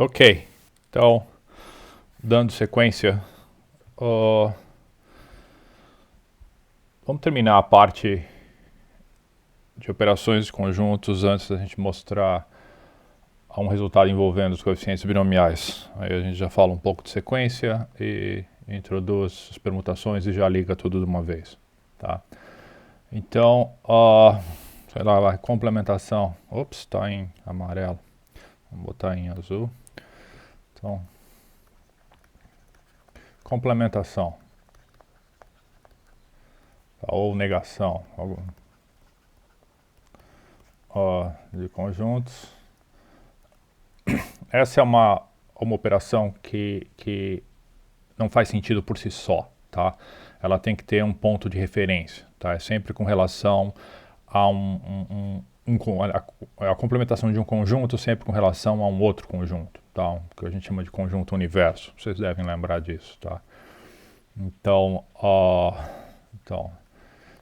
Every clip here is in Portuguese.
Ok, então, dando sequência, vamos terminar a parte de operações de conjuntos antes da gente mostrar um resultado envolvendo os coeficientes binomiais. Aí a gente já fala um pouco de sequência e introduz as permutações e já liga tudo de uma vez. Tá? Então, sei lá, complementação. Ops, está em amarelo. Vamos botar em azul. Então, complementação. Ou negação de conjuntos. Essa é uma operação que não faz sentido por si só, tá? Ela tem que ter um ponto de referência, tá? É sempre com relação a a complementação de um conjunto sempre com relação a um outro conjunto, tá? Que a gente chama de conjunto universo. Vocês devem lembrar disso, tá? Então,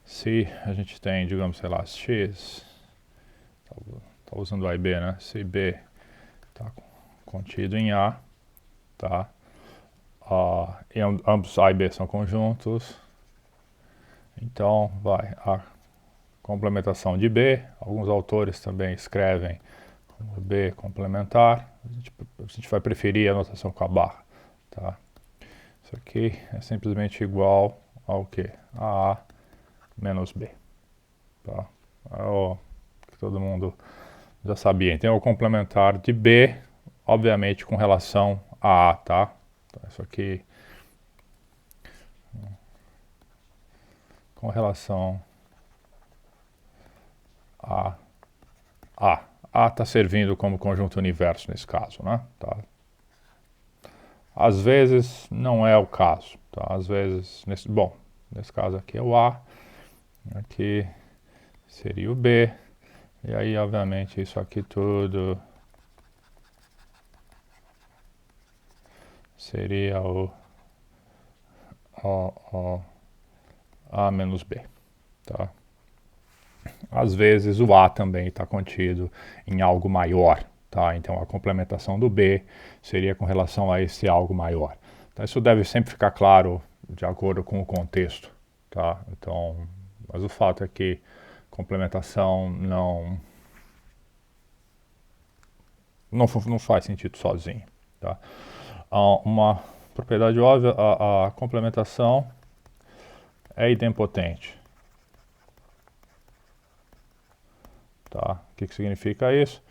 se a gente tem, digamos, sei lá, x, tá usando A e B, né? Se B está contido em A, tá? E ambos A e B são conjuntos, então vai a complementação de B. Alguns autores também escrevem como B complementar. A gente vai preferir a notação com a barra, tá? Isso aqui é simplesmente igual ao que? A A menos B, tá? É o que todo mundo já sabia. Então, o complementar de B, obviamente com relação a A, tá? Então, isso aqui com relação a A. A está servindo como conjunto universo nesse caso, né? Tá? Às vezes não é o caso, tá? Às vezes, nesse caso aqui é o A, aqui seria o B, e aí obviamente isso aqui tudo seria o A menos B, tá? Às vezes o A também está contido em algo maior, tá? Então a complementação do B seria com relação a esse algo maior. Então isso deve sempre ficar claro de acordo com o contexto, tá? Então, mas o fato é que complementação não faz sentido sozinho, tá? Uma propriedade óbvia, a complementação é idempotente. Tá? O que significa isso?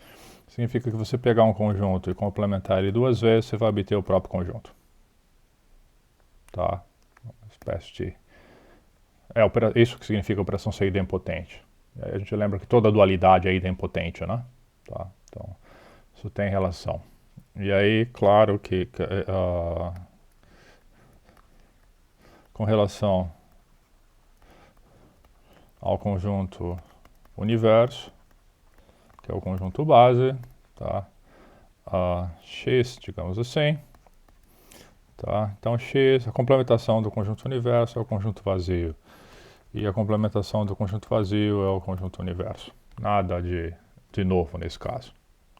Significa que você pegar um conjunto e complementar ele duas vezes, você vai obter o próprio conjunto. Tá? Uma espécie de... isso que significa a operação ser idempotente. Aí a gente lembra que toda dualidade é idempotente, né? Tá? Então, isso tem relação. E aí, claro que com relação ao conjunto universo, que é o conjunto base, tá? X, digamos assim, tá? Então X, a complementação do conjunto universo é o conjunto vazio. E a complementação do conjunto vazio é o conjunto universo. Nada de novo nesse caso,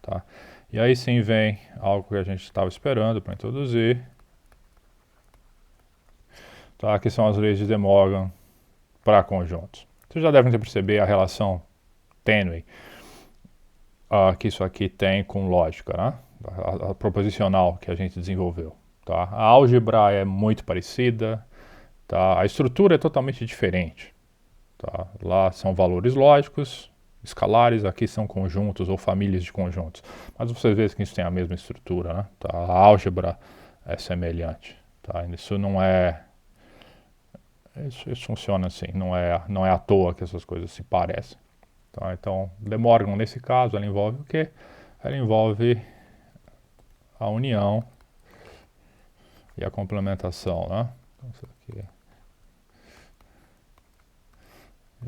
tá? E aí sim vem algo que a gente estava esperando para introduzir, tá? Que são as leis de De Morgan para conjuntos. Vocês já devem ter percebido a relação tênue que isso aqui tem com lógica, né? A proposicional que a gente desenvolveu. Tá? A álgebra é muito parecida, tá? A estrutura é totalmente diferente. Tá? Lá são valores lógicos, escalares, aqui são conjuntos ou famílias de conjuntos. Mas vocês veem que isso tem a mesma estrutura, né? Tá? A álgebra é semelhante. Tá? Isso não é... Isso funciona assim, não é à toa que essas coisas se parecem. Tá? Então, De Morgan, nesse caso, ela envolve o quê? Ela envolve a união e a complementação, né? Então, isso aqui.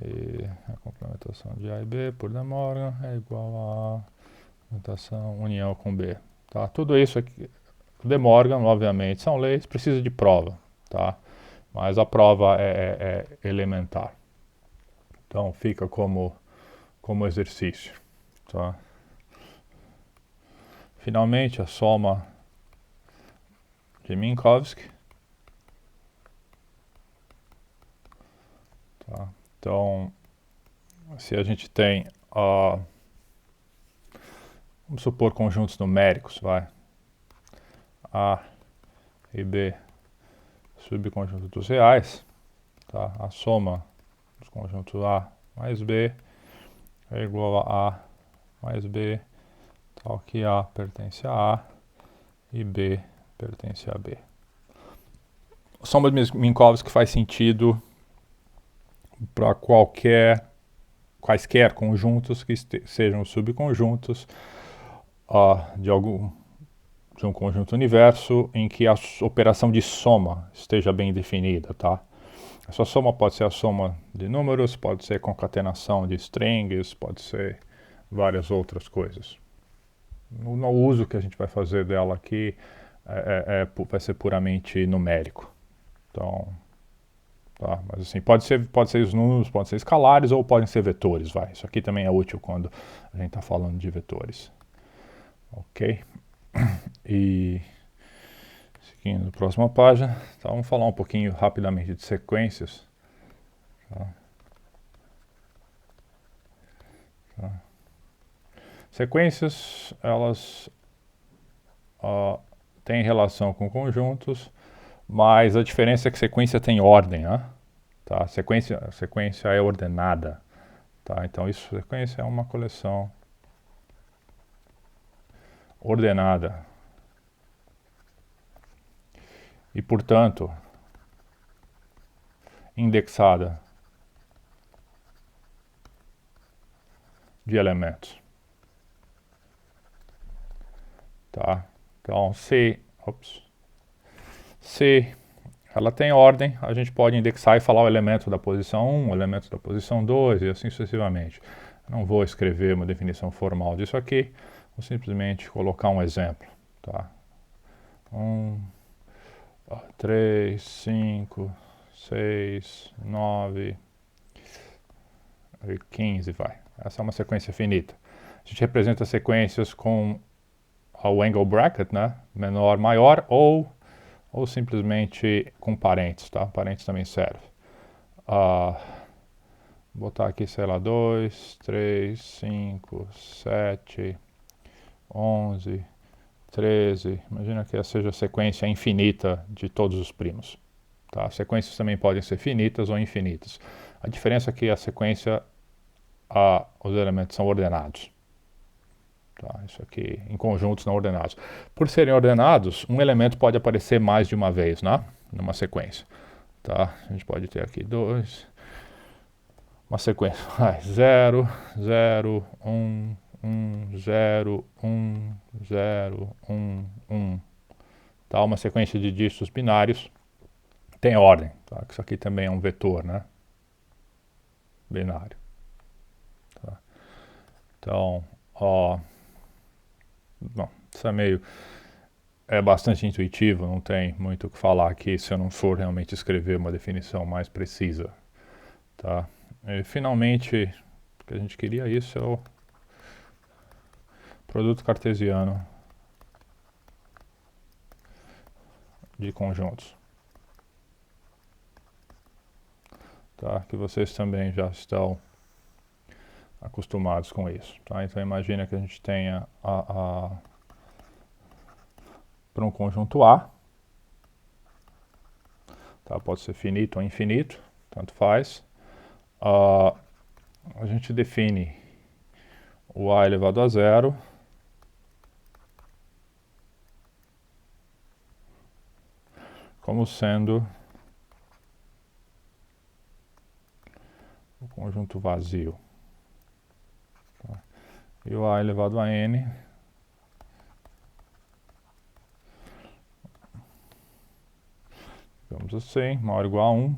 E a complementação de A e B por De Morgan é igual a complementação união com B. Tá? Tudo isso aqui, De Morgan, obviamente, são leis, precisa de prova, tá? Mas a prova é elementar. Então fica como exercício, tá? finalmente a soma de Minkowski. Tá? Então, se a gente tem, vamos supor conjuntos numéricos, vai, A e B, subconjunto dos reais, tá? A soma dos conjuntos A mais B é igual a A mais B, tal que A pertence a A e B pertence a B. A soma de Minkowski faz sentido para quaisquer conjuntos que sejam subconjuntos de um conjunto universo em que a operação de soma esteja bem definida, tá? Essa soma pode ser a soma de números, pode ser concatenação de strings, pode ser várias outras coisas. No uso que a gente vai fazer dela aqui vai ser puramente numérico. Então, tá? Mas assim, pode ser os números, pode ser escalares ou podem ser vetores, vai. Isso aqui também é útil quando a gente está falando de vetores. Ok? E seguindo a próxima página, tá, vamos falar um pouquinho rapidamente de sequências. Tá? Tá. Sequências, elas têm relação com conjuntos, mas a diferença é que sequência tem ordem, né? Tá? Sequência é ordenada. Tá? Então, sequência é uma coleção ordenada. E, portanto, indexada de elementos. Tá? Então, se ela tem ordem, a gente pode indexar e falar o elemento da posição 1, o elemento da posição 2 e assim sucessivamente. Não vou escrever uma definição formal disso aqui, vou simplesmente colocar um exemplo. Tá? 3, 5, 6, 9 e 15, vai. Essa é uma sequência finita. A gente representa sequências com o angle bracket, né? Menor, maior, ou simplesmente com parênteses, tá? Parênteses também serve. Vou botar aqui, sei lá, 2, 3, 5, 7, 11, 13. Imagina que essa seja a sequência infinita de todos os primos. Tá? Sequências também podem ser finitas ou infinitas. A diferença é que a sequência, os elementos são ordenados. Tá? Isso aqui, em conjuntos não ordenados. Por serem ordenados, um elemento pode aparecer mais de uma vez, né? Numa sequência. Tá? A gente pode ter aqui uma sequência. 0, 0, 1, 1, 0, 1, 0, 1, 1. Tá? Uma sequência de dígitos binários tem ordem. Tá? Isso aqui também é um vetor, né? Binário. Tá? Então, bom, isso é bastante intuitivo, não tem muito o que falar aqui se eu não for realmente escrever uma definição mais precisa. Tá? E, finalmente, o que a gente queria isso é o produto cartesiano de conjuntos. Tá? Que vocês também já estão acostumados com isso. Tá? Então imagina que a gente tenha para um conjunto A, tá? Pode ser finito ou infinito, tanto faz. A gente define o A elevado a zero como sendo o conjunto vazio. Tá? E o A elevado a n digamos assim, maior ou igual a 1.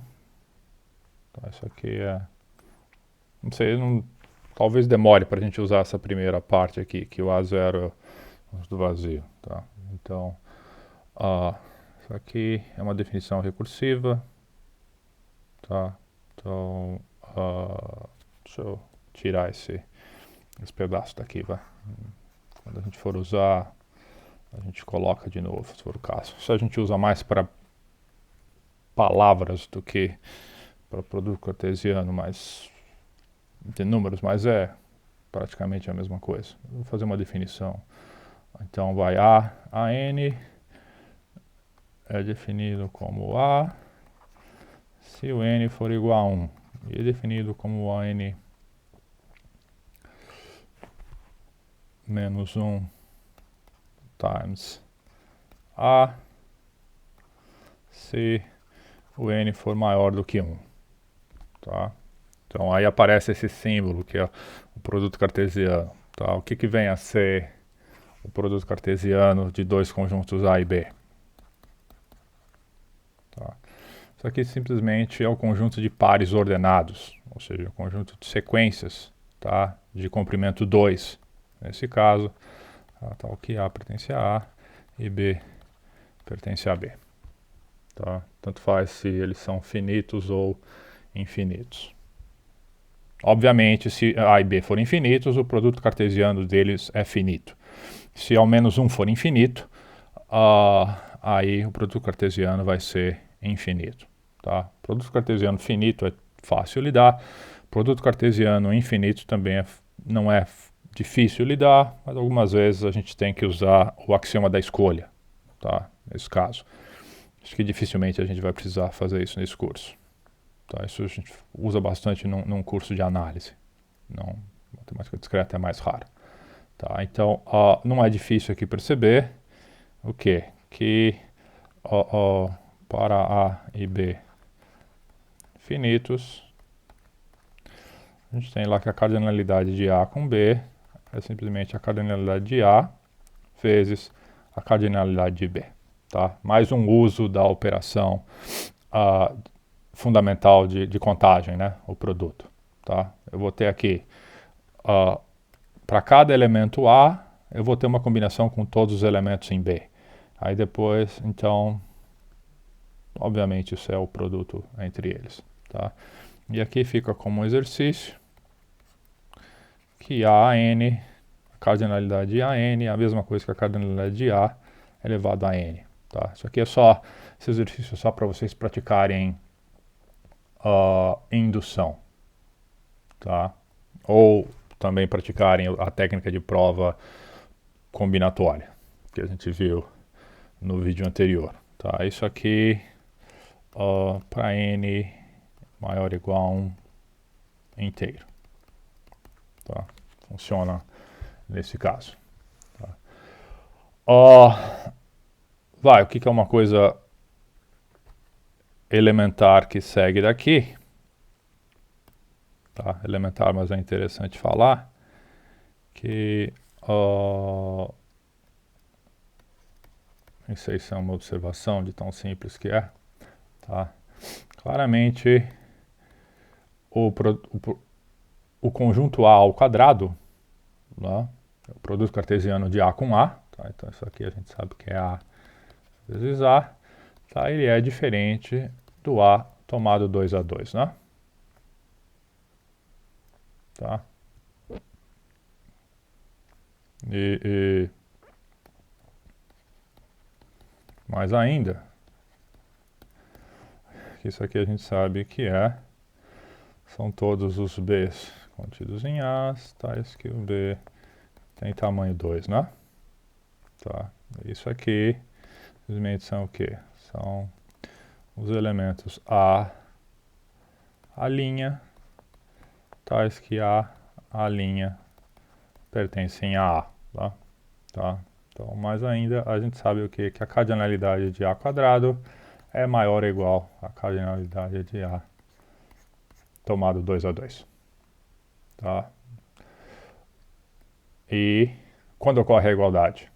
Tá, isso aqui não sei, talvez demore para a gente usar essa primeira parte aqui, que o A0 é o do vazio. Tá? Então, isso aqui é uma definição recursiva. Tá? Então, deixa eu tirar esse pedaço daqui, vai. Quando a gente for usar A gente coloca de novo, se for o caso. Isso a gente usa mais para palavras do que para produto cartesiano, mas de números, mas é praticamente a mesma coisa. Vou fazer uma definição. Então vai A N é definido como A se o N for igual a 1. E é definido como a N menos 1 times A se o N for maior do que 1. Tá? Então aí aparece esse símbolo que é o produto cartesiano. Tá? O que vem a ser o produto cartesiano de dois conjuntos A e B? Tá? Isso aqui simplesmente é o conjunto de pares ordenados, ou seja, o conjunto de sequências, tá? De comprimento 2. Nesse caso, tal que A pertence a A e B pertence a B. Tá? Tanto faz se eles são finitos ou infinitos. Obviamente, se A e B forem infinitos, o produto cartesiano deles é finito. Se ao menos um for infinito, aí o produto cartesiano vai ser infinito. Tá? Produto cartesiano finito é fácil lidar, produto cartesiano infinito também não é difícil lidar, mas algumas vezes a gente tem que usar o axioma da escolha, tá? Nesse caso. Acho que dificilmente a gente vai precisar fazer isso nesse curso. Tá? Isso a gente usa bastante num curso de análise. Não, matemática discreta é mais raro. Tá? Então, não é difícil aqui perceber o quê? Que para A e B finitos, a gente tem lá que a cardinalidade de A com B é simplesmente a cardinalidade de A vezes a cardinalidade de B. Tá? Mais um uso da operação fundamental de contagem, né? O produto. Tá? Eu vou ter aqui, para cada elemento A, eu vou ter uma combinação com todos os elementos em B. Aí depois, então, obviamente isso é o produto entre eles. Tá? E aqui fica como um exercício que AN, a cardinalidade de AN, é a mesma coisa que a cardinalidade de A elevado a N. Tá? Isso aqui é só, esse exercício é só para vocês praticarem indução. Tá? Ou também praticarem a técnica de prova combinatória, que a gente viu no vídeo anterior. Tá? Isso aqui para n maior ou igual a 1 inteiro. Tá? Funciona nesse caso. Tá? O que é uma coisa elementar que segue daqui? Tá? Elementar, mas é interessante falar que isso aí é uma observação de tão simples que é. Tá? Claramente, o conjunto A ao quadrado, né? O produto cartesiano de A com A, tá? Então isso aqui a gente sabe que é A vezes A, tá? Ele é diferente do A tomado 2 a 2, né? Tá? Mais ainda, isso aqui a gente sabe que são todos os B's contidos em A's, tais que o B tem tamanho 2, né? Tá? Isso aqui simplesmente são o quê? São os elementos A tais que A pertencem a A. Tá? Então, mais ainda, a gente sabe o quê? Que a cardinalidade de A quadrado é maior ou igual à cardinalidade de A tomado 2 a 2. Tá? E quando ocorre a igualdade?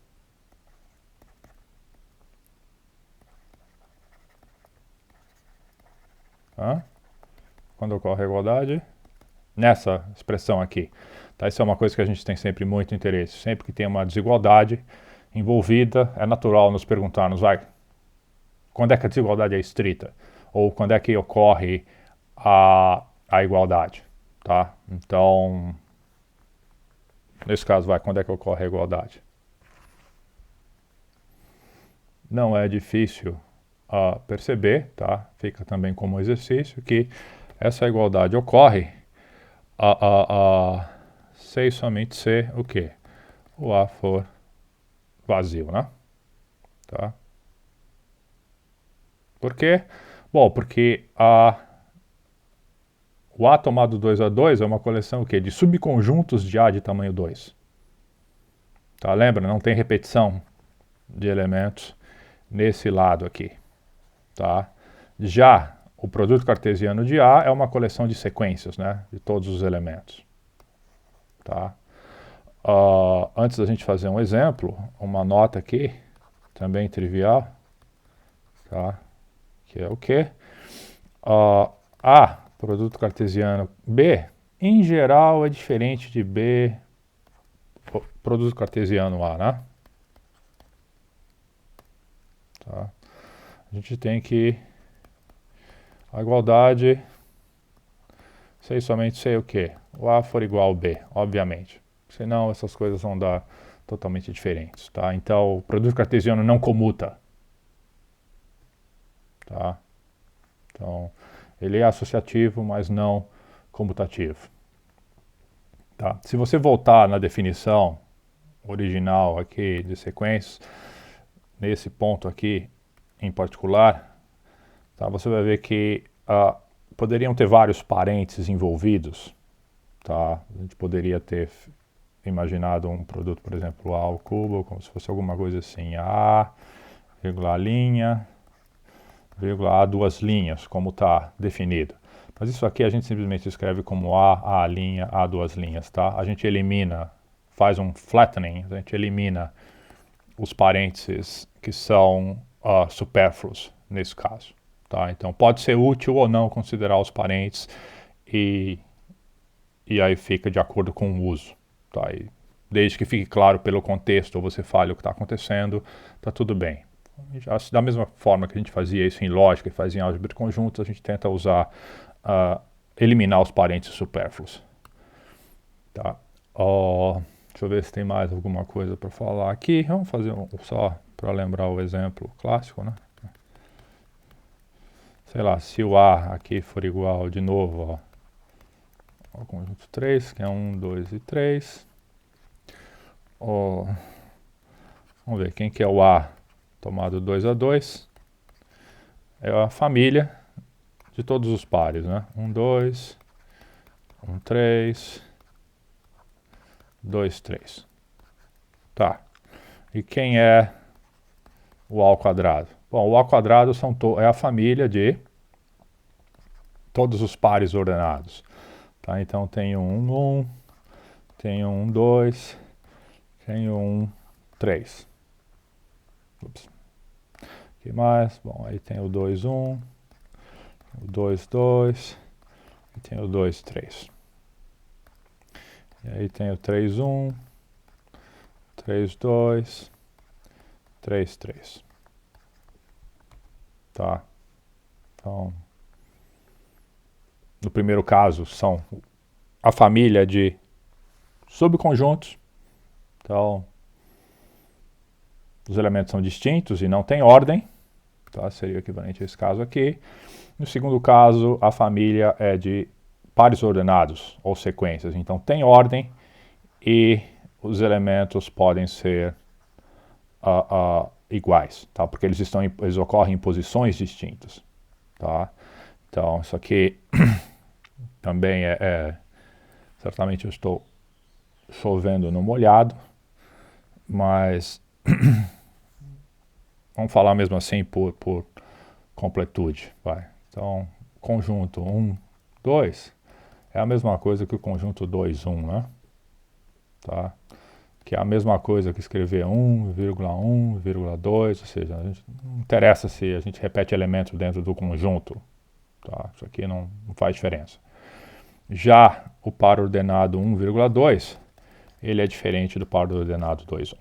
Quando ocorre a igualdade? Nessa expressão aqui. Tá? Isso é uma coisa que a gente tem sempre muito interesse. Sempre que tem uma desigualdade envolvida, é natural nos perguntarmos, quando é que a desigualdade é estrita? Ou quando é que ocorre a igualdade? Tá? Então, nesse caso, quando é que ocorre a igualdade? não é difícil perceber, tá? Fica também como exercício, que essa igualdade ocorre se e somente se o quê? O A for vazio, né? Tá? Por quê? Bom, porque o A tomado 2A2 é uma coleção o quê? De subconjuntos de A de tamanho 2. Tá? Lembra? Não tem repetição de elementos nesse lado aqui. Tá? Já o produto cartesiano de A é uma coleção de sequências, né? De todos os elementos. Tá? Antes da gente fazer um exemplo, uma nota aqui, também trivial, tá? Que é o quê? A, produto cartesiano B, em geral é diferente de B, produto cartesiano A, né? Tá? A gente tem que a igualdade, se somente sei o quê? O A for igual ao B, obviamente. Senão essas coisas vão dar totalmente diferentes, tá? Então o produto cartesiano não comuta, tá? Então ele é associativo, mas não comutativo. Tá? Se você voltar na definição original aqui de sequências, nesse ponto aqui em particular, tá? Você vai ver que poderiam ter vários parênteses envolvidos. Tá? A gente poderia ter imaginado um produto, por exemplo, A ao cubo, como se fosse alguma coisa assim, A, vírgula linha, vírgula A duas linhas, como está definido. Mas isso aqui a gente simplesmente escreve como A linha, A duas linhas, tá? A gente elimina, faz um flattening, a gente elimina os parênteses que são supérfluos nesse caso, tá? Então pode ser útil ou não considerar os parênteses e aí fica de acordo com o uso, tá? E desde que fique claro pelo contexto ou você fale o que está acontecendo, tá tudo bem. Da mesma forma que a gente fazia isso em lógica e fazia em álgebra de conjuntos, a gente tenta usar, eliminar os parênteses supérfluos. Tá? Deixa eu ver se tem mais alguma coisa para falar aqui. Vamos fazer só para lembrar o exemplo clássico, né? Sei lá, se o A aqui for igual de novo ao conjunto 3, que é 1, 2 e 3. Vamos ver quem que é o A tomado 2A2. É a família de todos os pares, né? 1, 2, 1, 3, 2, 3. Tá. E quem é o A ao quadrado? Bom, o A ao quadrado é a família de todos os pares ordenados. Tá? Então tem um 1, tem um 2, tem um 3. Ups. O que mais? Bom, aí tem o 2, 1, o 2, 2, e tem o 2, 3. E aí tem o 3, 1, 3, 2, 3, 3. Tá? Então, no primeiro caso, são a família de subconjuntos. Então, os elementos são distintos e não tem ordem. Tá? Seria o equivalente a esse caso aqui. No segundo caso, a família é de pares ordenados ou sequências. Então, tem ordem e os elementos podem ser iguais, tá? Porque eles ocorrem em posições distintas. Tá? Então, isso aqui também certamente eu estou chovendo no molhado, mas vamos falar mesmo assim por completude. Vai. Então, conjunto 1, 2 é a mesma coisa que o conjunto 2, 1, né? Tá? Que é a mesma coisa que escrever 1,2, ou seja, não interessa se a gente repete elementos dentro do conjunto. Tá? Isso aqui não faz diferença. Já o par ordenado 1,2, ele é diferente do par ordenado 2, 1.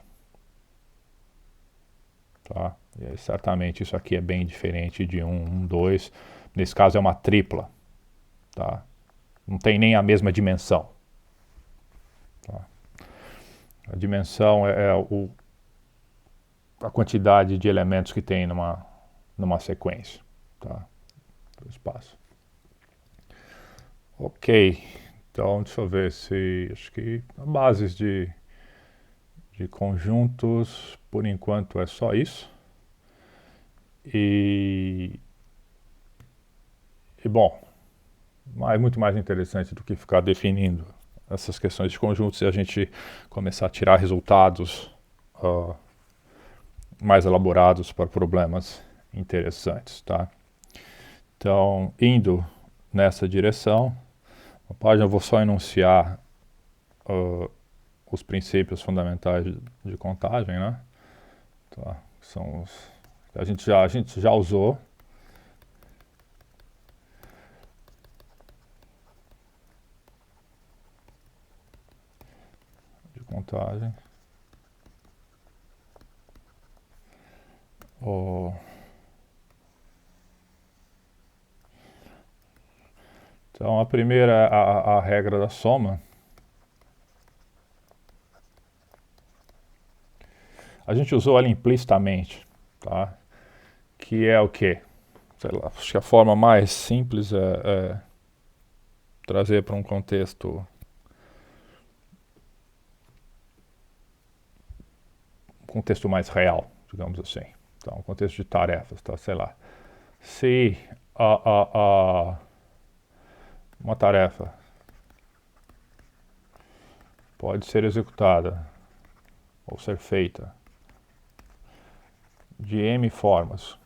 Tá? E aí, certamente isso aqui é bem diferente de 1, 2. Nesse caso é uma tripla. Tá? Não tem nem a mesma dimensão. Tá? A dimensão a quantidade de elementos que tem numa sequência, tá? Do espaço. Ok, então deixa eu ver se, acho que bases de conjuntos, por enquanto é só isso. E bom, é muito mais interessante do que ficar definindo essas questões de conjuntos e a gente começar a tirar resultados mais elaborados para problemas interessantes, tá? Então, indo nessa direção, na página eu vou só enunciar os princípios fundamentais de contagem, né? Tá? São os, a gente já usou. De contagem. Então, a primeira é a regra da soma. A gente usou ela implicitamente, tá? Que é o quê? Sei lá, acho que a forma mais simples é trazer para um contexto mais real, digamos assim. Então, um contexto de tarefas, tá? Sei lá. Se uma tarefa pode ser executada ou ser feita de M formas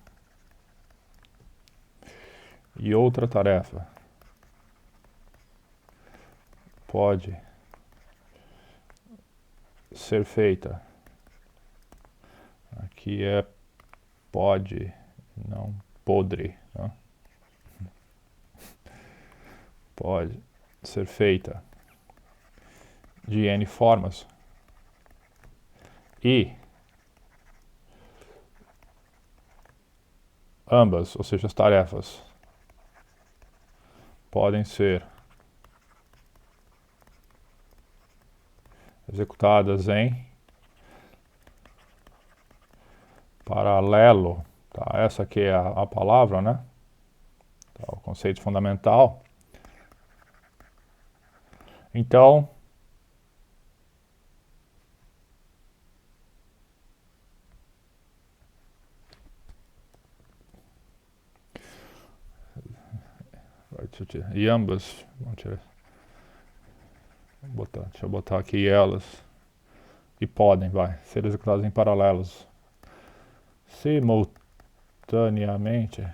e outra tarefa pode ser feita, aqui é pode, não podre, né? Pode ser feita de N formas e ambas, ou seja, as tarefas, podem ser executadas em paralelo, tá? Essa aqui é a palavra, né? Tá, o conceito fundamental. Então, e ambas, deixa eu botar aqui elas, e podem, ser executadas em paralelos simultaneamente,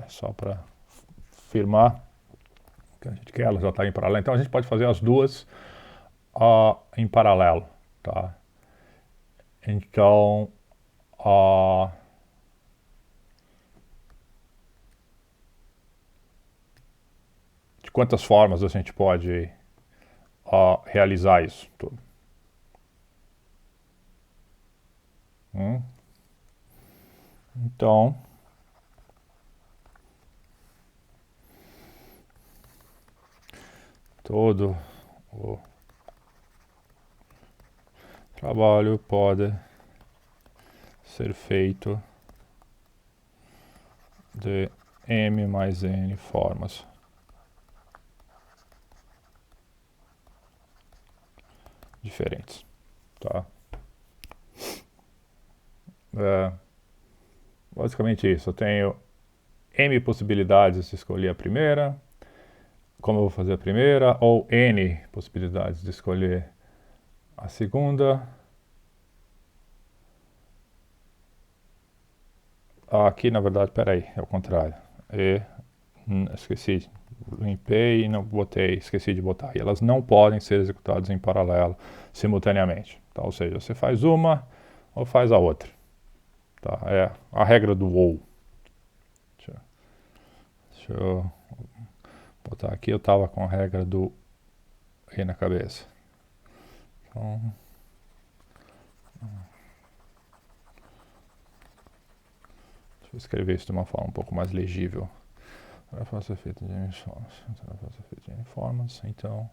só para afirmar que a gente quer elas já estar em paralelo. Então a gente pode fazer as duas em paralelo, tá? Então, de quantas formas a gente pode realizar isso tudo? Então, todo o trabalho pode ser feito de M mais N formas. Diferentes, tá? Basicamente isso. Eu tenho M possibilidades de escolher a primeira, como eu vou fazer a primeira, ou N possibilidades de escolher a segunda. Aqui, na verdade, peraí, é o contrário. Esqueci, limpei e não botei, esqueci de botar. E elas não podem ser executadas em paralelo simultaneamente. Tá? Ou seja, você faz uma ou faz a outra. Tá? É a regra do ou. Deixa eu botar aqui, eu estava com a regra do E na cabeça. Então, deixa eu escrever isso de uma forma um pouco mais legível. Tarefa ser feita de N formas. Tarefa ser feita de N formas, então.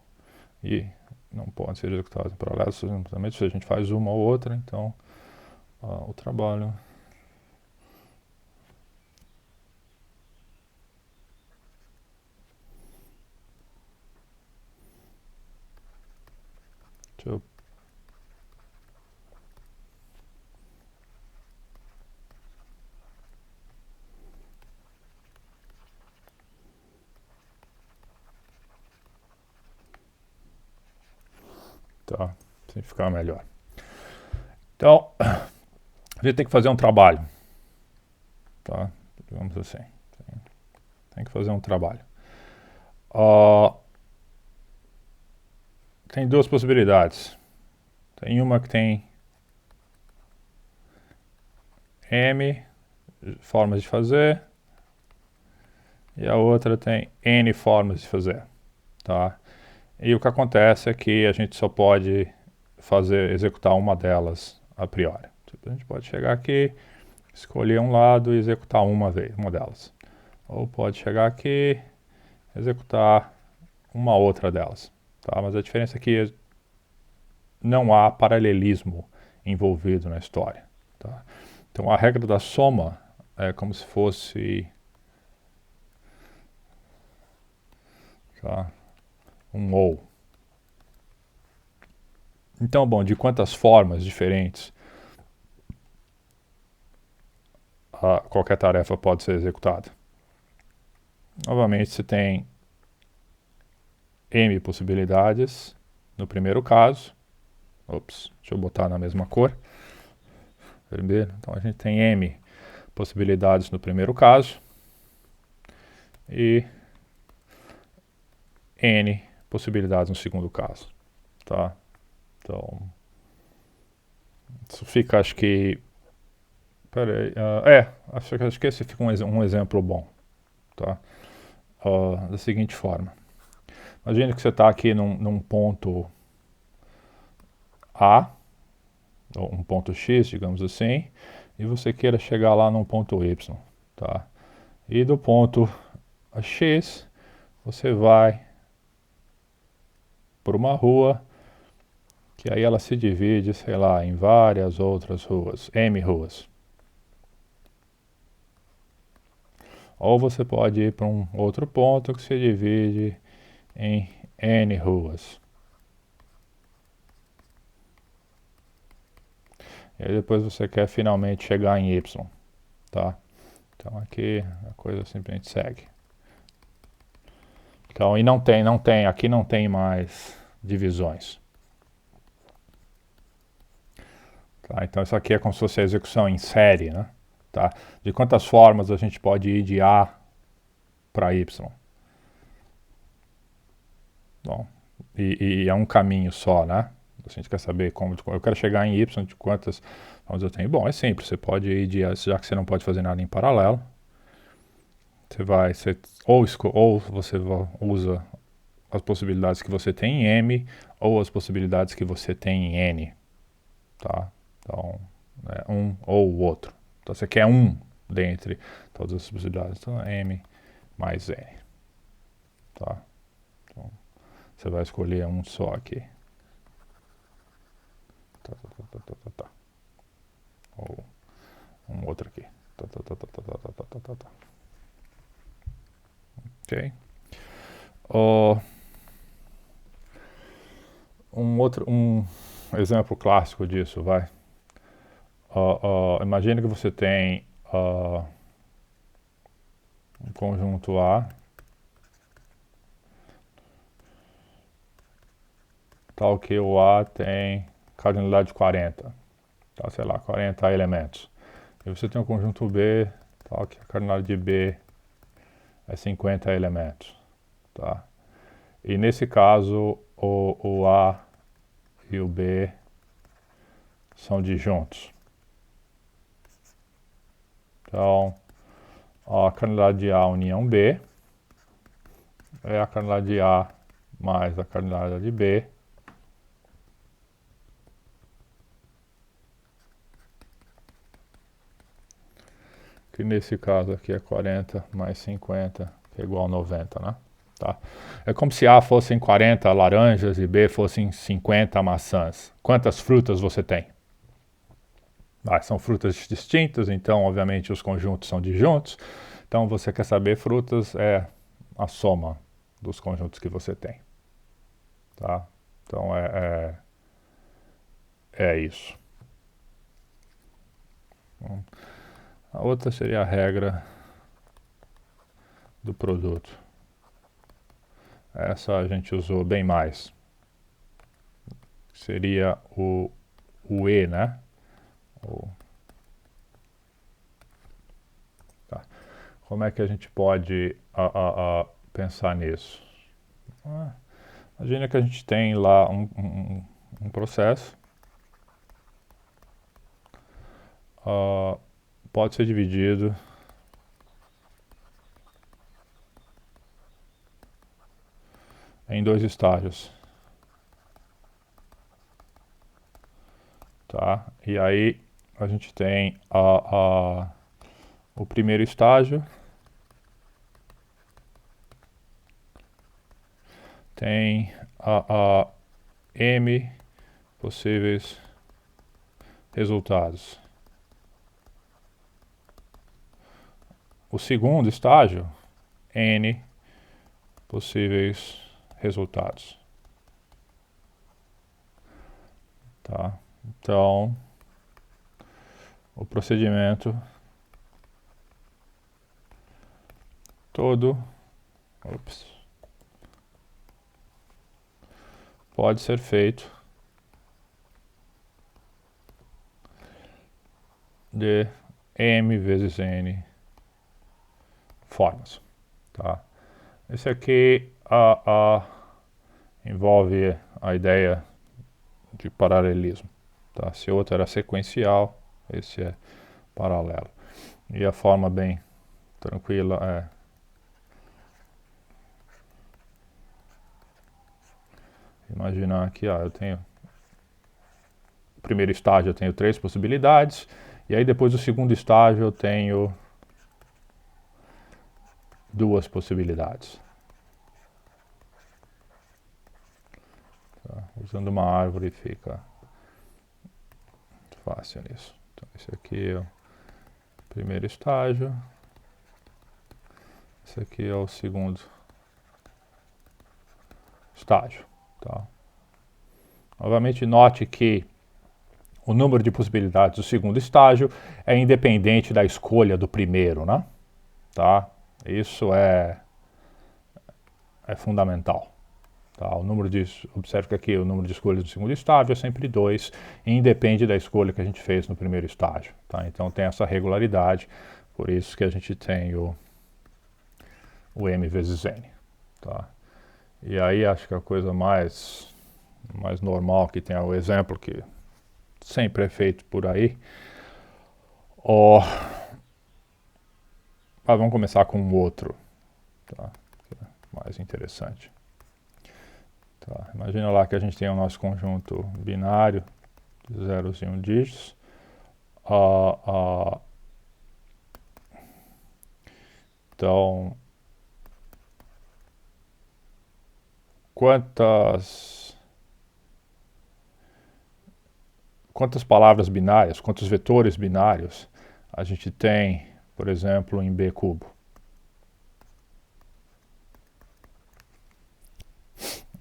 E não pode ser executado em paralelo simultaneamente. Se a gente faz uma ou outra, então o trabalho. Deixa eu... Tá, assim ficar melhor. Então, a gente tem que fazer um trabalho, tá? Digamos assim, tem que fazer um trabalho. Tem duas possibilidades. Tem uma que tem M formas de fazer e a outra tem N formas de fazer, tá? E o que acontece é que a gente só pode executar uma delas a priori. A gente pode chegar aqui, escolher um lado e executar uma delas. Ou pode chegar aqui, executar uma outra delas. Tá? Mas a diferença é que não há paralelismo envolvido na história. Tá? Então a regra da soma é como se fosse um ou. Então, bom, de quantas formas diferentes qualquer tarefa pode ser executada? Novamente, você tem M possibilidades no primeiro caso. Ops, deixa eu botar na mesma cor. Vermelho. Então a gente tem M possibilidades no primeiro caso e N possibilidades no segundo caso, tá? Então, isso fica, acho que... Peraí, acho que esse fica um exemplo bom, tá? Da seguinte forma. Imagine que você está aqui num ponto A, ou um ponto X, digamos assim, e você queira chegar lá num ponto Y, tá? E do ponto X, você vai por uma rua, que aí ela se divide, sei lá, em várias outras ruas, M ruas. Ou você pode ir para um outro ponto que se divide em N ruas. E aí depois você quer finalmente chegar em Y, tá? Então aqui a coisa simplesmente segue. Então, e aqui não tem mais divisões. Tá? Então isso aqui é como se fosse a execução em série, né? Tá? De quantas formas a gente pode ir de A para Y? Bom, e é um caminho só, né? A gente quer saber como eu quero chegar em Y, de quantas formas eu tenho. Bom, é simples, você pode ir já que você não pode fazer nada em paralelo, ou você usa as possibilidades que você tem em M, ou as possibilidades que você tem em N, tá? Então, é um ou o outro. Então, você quer um dentre todas as possibilidades. Então, M mais N, tá? Então, você vai escolher um só aqui. Ou um outro aqui. Ok. Um exemplo clássico disso, vai. Imagine que você tem um conjunto A, tal que o A tem cardinalidade 40, tá, sei lá, 40 elementos. E você tem um conjunto B, tal que a cardinalidade de B é 50 elementos, tá? E nesse caso, o A e o B são disjuntos. Então, a cardinalidade de A união B é a cardinalidade de A mais a cardinalidade de B, que nesse caso aqui é 40 mais 50, que é igual a 90, né? Tá? É como se A fossem 40 laranjas e B fossem 50 maçãs. Quantas frutas você tem? São frutas distintas, então, obviamente, os conjuntos são disjuntos. Então, você quer saber frutas é a soma dos conjuntos que você tem. Tá? Então, é isso. Bom, a outra seria a regra do produto. Essa a gente usou bem mais. Seria o E, né? Tá. Como é que a gente pode pensar nisso? Imagina que a gente tem lá um processo. Pode ser dividido em 2 estágios. Tá? E aí a gente tem o primeiro estágio, tem M possíveis resultados. O segundo estágio, N possíveis resultados. Tá? Então, o procedimento todo pode ser feito de M vezes N formas. Tá? Esse aqui envolve a ideia de paralelismo. Tá? Se o outro era sequencial, esse é paralelo. E a forma bem tranquila é imaginar que eu tenho o primeiro estágio eu tenho 3 possibilidades, e aí depois do segundo estágio eu tenho 2 possibilidades. Tá? Usando uma árvore fica fácil isso. Então esse aqui é o primeiro estágio, esse aqui é o segundo estágio. Tá? Novamente, note que o número de possibilidades do segundo estágio é independente da escolha do primeiro, né? Tá? Isso é fundamental. Tá? Observe que aqui o número de escolhas do segundo estágio é sempre 2, e independe da escolha que a gente fez no primeiro estágio. Tá? Então tem essa regularidade, por isso que a gente tem o M vezes N. Tá? E aí acho que a coisa mais normal que tem é o exemplo que sempre é feito por aí. Vamos começar com um outro, tá? Mais interessante. Tá? Imagina lá que a gente tem o nosso conjunto binário de zeros e 1 dígitos. Então, quantas palavras binárias, quantos vetores binários a gente tem, por exemplo, em B cubo?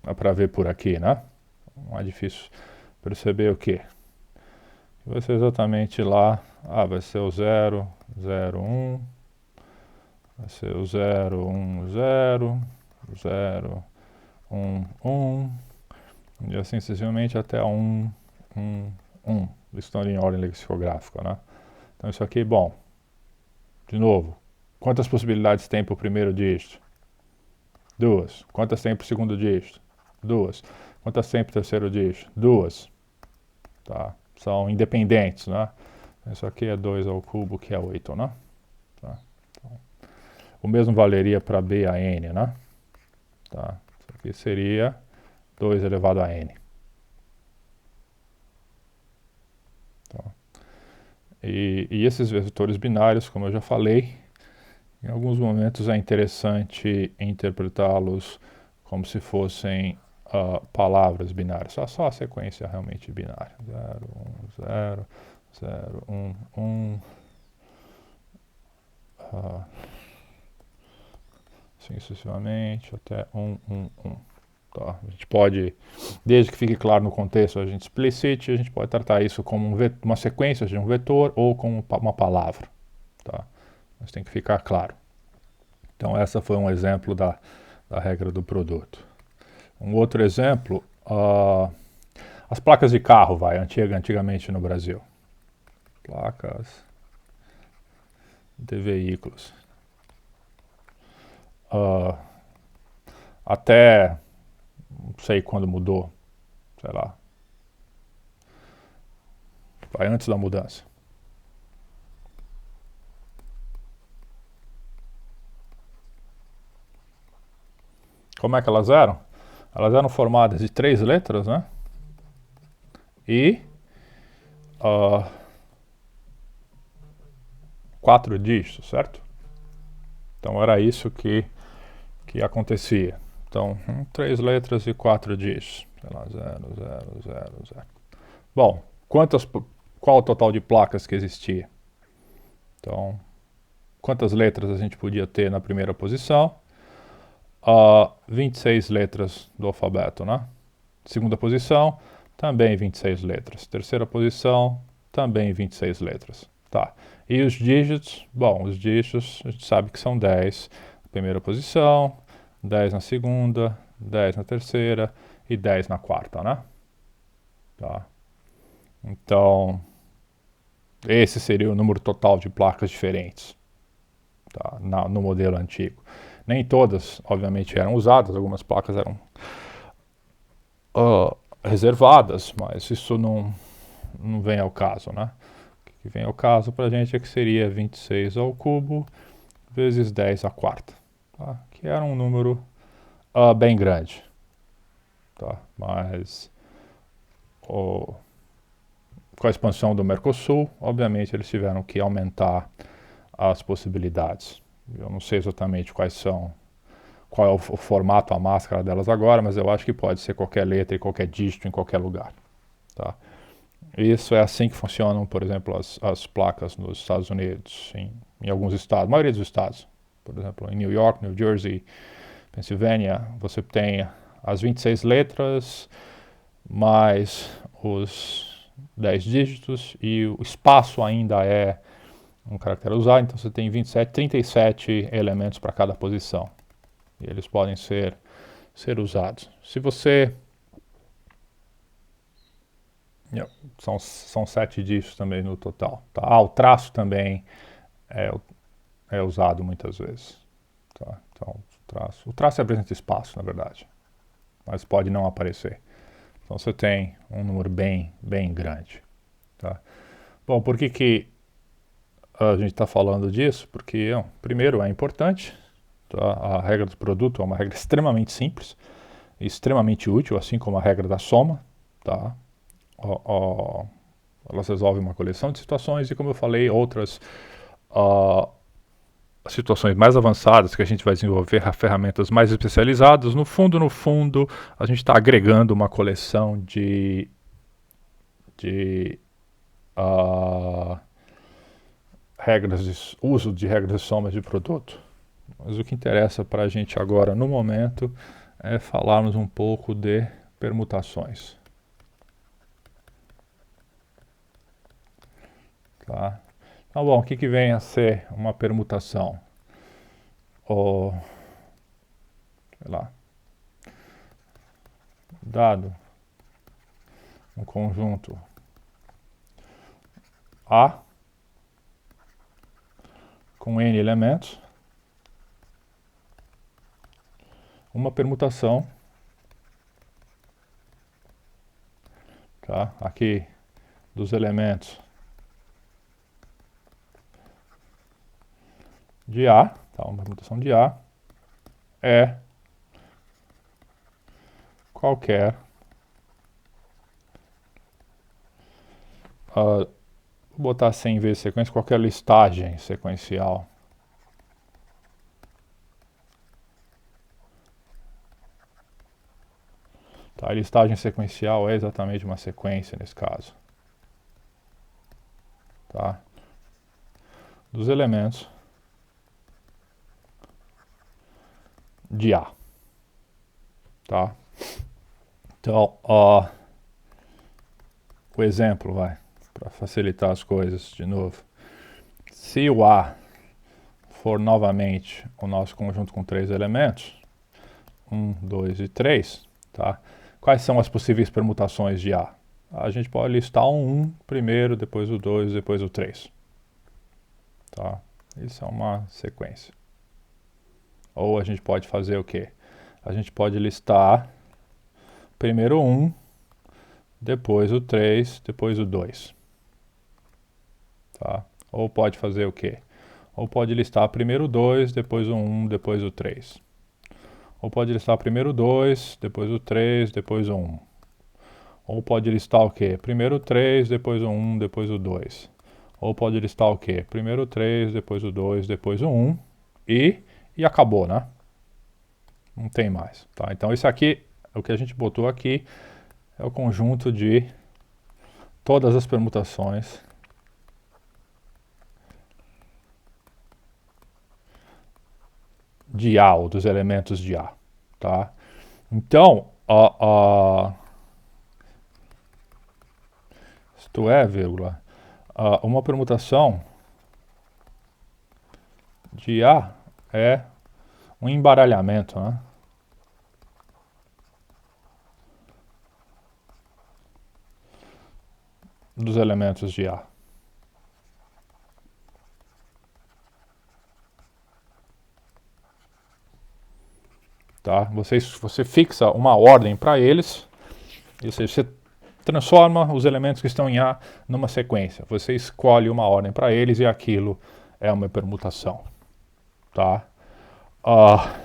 Dá para ver por aqui, né? Não é difícil perceber o quê? Vai ser exatamente lá, vai ser o 0, 0, 1, vai ser o 0, 1, 0, 0, 1, 1, e assim sucessivamente até 1, 1, 1. Eles estão em ordem lexicográfica, né? Então isso aqui, bom, de novo, quantas possibilidades tem para o primeiro dígito? 2. Quantas tem para o segundo dígito? 2. Quantas tem para o terceiro dígito? 2. Tá? São independentes, né? Isso aqui é 2 ao cubo, que é 8, né? Tá? Então, o mesmo valeria para B a N, né? Tá? Isso aqui seria 2 elevado a N. Tá? E esses vetores binários, como eu já falei, em alguns momentos é interessante interpretá-los como se fossem palavras binárias, só a sequência realmente binária. 0, 1, 0, 0, 1, 1, assim sucessivamente, até 1, 1, 1. Tá? A gente pode, desde que fique claro no contexto, a gente explicite, a gente pode tratar isso como uma sequência de um vetor ou como uma palavra. Tá? Mas tem que ficar claro. Então, essa foi um exemplo da regra do produto. Um outro exemplo, as placas de carro, antigamente no Brasil. Placas de veículos. Até, não sei quando mudou, sei lá, vai antes da mudança. Como é que elas eram? Elas eram formadas de 3 letras, né? E 4 dígitos, certo? Então era isso que acontecia. Então, 3 letras e 4 dígitos. Sei lá, 0, 0, 0, 0. Bom, qual o total de placas que existia? Então, quantas letras a gente podia ter na primeira posição? 26 letras do alfabeto, né? Segunda posição, também 26 letras. Terceira posição, também 26 letras. Tá. E os dígitos? Bom, os dígitos a gente sabe que são 10 na primeira posição, 10 na segunda, 10 na terceira e 10 na quarta, né? Tá. Então, esse seria o número total de placas diferentes, tá? No modelo antigo. Nem todas, obviamente, eram usadas, algumas placas eram reservadas, mas isso não vem ao caso, né? O que vem ao caso para a gente é que seria 26 ao cubo vezes 10 à quarta, tá? Que era um número bem grande, tá? Mas com a expansão do Mercosul, obviamente eles tiveram que aumentar as possibilidades. Eu não sei exatamente qual é o formato, a máscara delas agora, mas eu acho que pode ser qualquer letra e qualquer dígito em qualquer lugar, tá? Isso é assim que funcionam, por exemplo, as placas nos Estados Unidos, em alguns estados, a maioria dos estados. Por exemplo, em New York, New Jersey, Pensilvânia, você tem as 26 letras, mais os 10 dígitos, e o espaço ainda é um caractere usado, então você tem 37 elementos para cada posição. E eles podem ser usados. Se você são 7 dígitos também no total. Tá? O traço também é usado muitas vezes. Tá? Então, o traço representa espaço, na verdade, mas pode não aparecer. Então você tem um número bem grande. Tá? Bom, por que a gente está falando disso? Porque, primeiro, é importante. Tá? A regra do produto é uma regra extremamente simples, extremamente útil, assim como a regra da soma. Tá? Elas resolvem uma coleção de situações e, como eu falei, outras situações mais avançadas que a gente vai desenvolver ferramentas mais especializadas. No fundo, a gente está agregando uma coleção de uso de regras de somas de produto. Mas o que interessa para a gente agora, no momento, é falarmos um pouco de permutações. Tá? Então, bom, o que vem a ser uma permutação? Sei lá, dado um conjunto A com N elementos, uma permutação, tá? Aqui dos elementos de A, tá? Uma permutação de A é qualquer vou botar 100 vezes sequência, qualquer listagem sequencial tá? A listagem sequencial é exatamente uma sequência nesse caso. tá? Dos elementos de A, tá? Então, o exemplo, para facilitar as coisas de novo. Se o A for novamente o nosso conjunto com 3 elementos, 1, 2 e 3, tá? Quais são as possíveis permutações de A? A gente pode listar um 1 primeiro, depois o 2, depois o 3. Tá? Isso é uma sequência. Ou a gente pode fazer o quê? A gente pode listar primeiro o 1, depois o 3, depois o 2. Tá? Ou pode fazer o quê? Ou pode listar primeiro o 2, depois o 1, depois o 3. Ou pode listar primeiro o 2, depois o 3, depois o 1. Ou pode listar o quê? Primeiro o 3, depois o 1, depois o 2. Ou pode listar o quê? Primeiro o 3, depois o 2, depois o 1 e acabou, né? Não tem mais, tá? Então isso aqui, o que a gente botou aqui, é o conjunto de todas as permutações de A, ou dos elementos de A, tá? Então, isto é, vírgula, uma permutação de A é um embaralhamento, né? Dos elementos de A. Tá? Você fixa uma ordem para eles, ou seja, você transforma os elementos que estão em A numa sequência. Você escolhe uma ordem para eles e aquilo é uma permutação. Tá?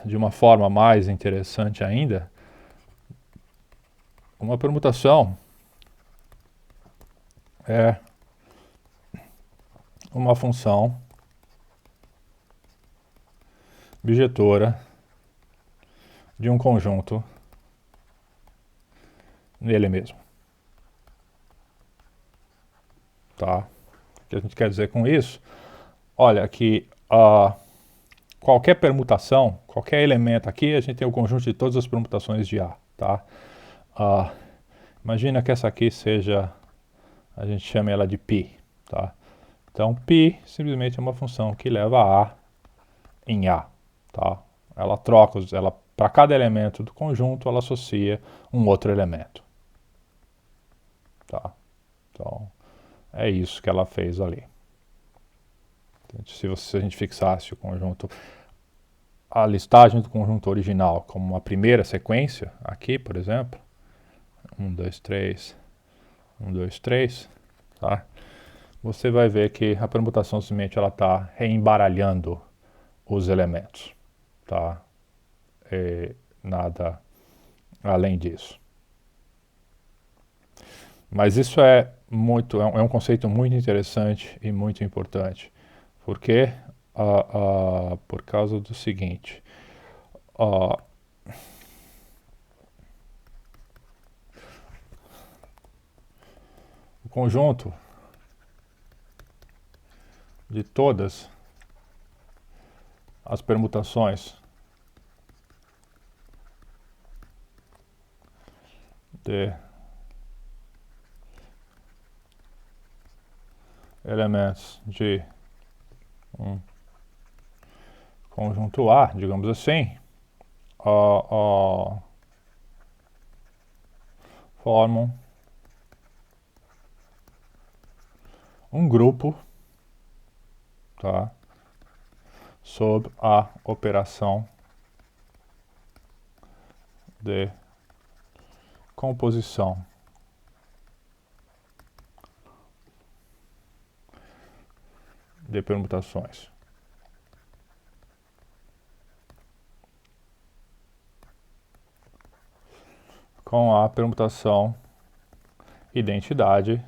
De uma forma mais interessante ainda, uma permutação é uma função bijetora de um conjunto nele mesmo. Tá? O que a gente quer dizer com isso? Olha, que qualquer permutação, qualquer elemento aqui, a gente tem o conjunto de todas as permutações de A. Tá? Imagina que essa aqui seja, a gente chama ela de π. Tá? Então, π simplesmente é uma função que leva A em A. Tá? Ela troca, para cada elemento do conjunto, ela associa um outro elemento. Tá? Então, é isso que ela fez ali. Se a gente fixasse o conjunto, a listagem do conjunto original como uma primeira sequência, aqui, por exemplo, 1, 2, 3, 1, 2, 3, tá? Você vai ver que a permutação simplesmente ela está reembaralhando os elementos, tá? Nada além disso. Mas isso é um conceito muito interessante e muito importante, porque por causa do seguinte, o conjunto de todas as permutações de elementos de um conjunto A, digamos assim, formam um grupo, tá, sob a operação de composição de permutações. Com a permutação identidade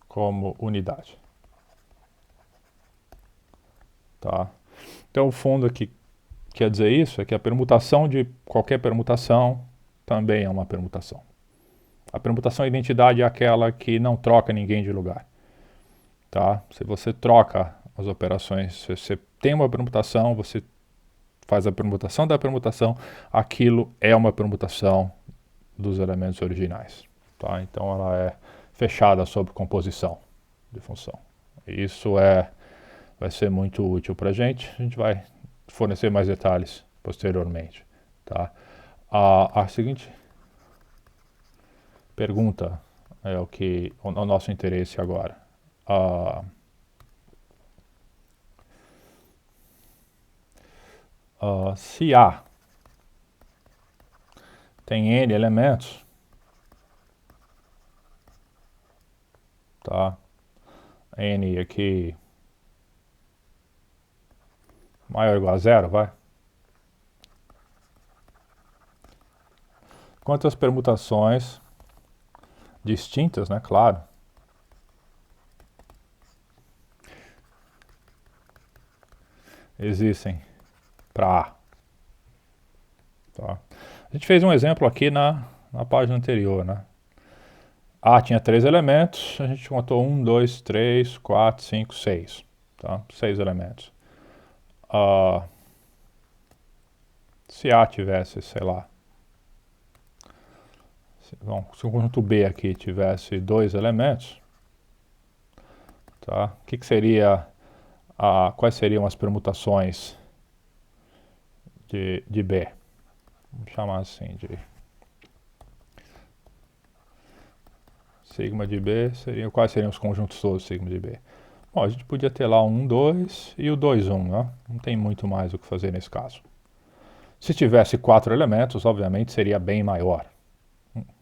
como unidade. Tá? Então, o fundo aqui quer dizer isso é que a permutação de qualquer permutação também é uma permutação. A permutação identidade é aquela que não troca ninguém de lugar. Tá? Se você troca as operações, se você tem uma permutação, você faz a permutação da permutação, aquilo é uma permutação dos elementos originais. Tá? Então ela é fechada sobre composição de função. Isso vai ser muito útil para a gente vai fornecer mais detalhes posteriormente. Tá? A seguinte pergunta é o nosso interesse agora. Se A tem N elementos, tá? N aqui maior ou igual a zero, vai? Quantas permutações distintas, né? Claro. Existem para A. Tá? A gente fez um exemplo aqui na página anterior, né? A tinha 3 elementos, a gente contou 1, 2, 3, 4, 5, 6. Tá? 6 elementos. Se A tivesse, sei lá, se o conjunto B aqui tivesse 2 elementos, tá? Que seria quais seriam as permutações de B? Vamos chamar assim de sigma de B, quais seriam os conjuntos todos sigma de B? Bom, a gente podia ter lá o 1, 2 e o 2, 1, né? Não tem muito mais o que fazer nesse caso. Se tivesse 4 elementos, obviamente seria bem maior.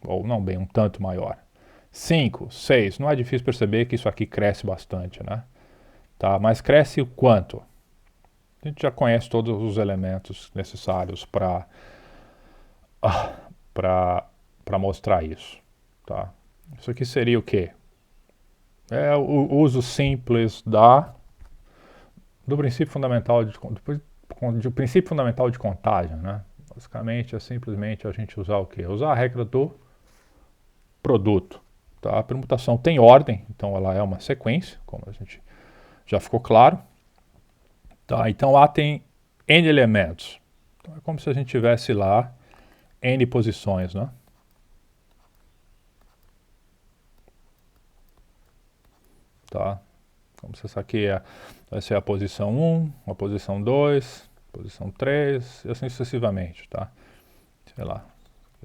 Ou não bem, um tanto maior. 5, 6, não é difícil perceber que isso aqui cresce bastante, né? Tá? Mas cresce o quanto? A gente já conhece todos os elementos necessários para mostrar isso. Tá? Isso aqui seria o quê? É o uso simples do princípio fundamental do princípio fundamental de contagem, né? Basicamente é simplesmente a gente usar o quê? Usar a regra do produto. Tá? A permutação tem ordem, então ela é uma sequência, como a gente já ficou claro. Tá? Então A tem N elementos. Então, é como se a gente tivesse lá N posições, né? Tá? Como se essa aqui vai ser a posição 1, a posição 2, posição 3 e assim sucessivamente, tá? Sei lá,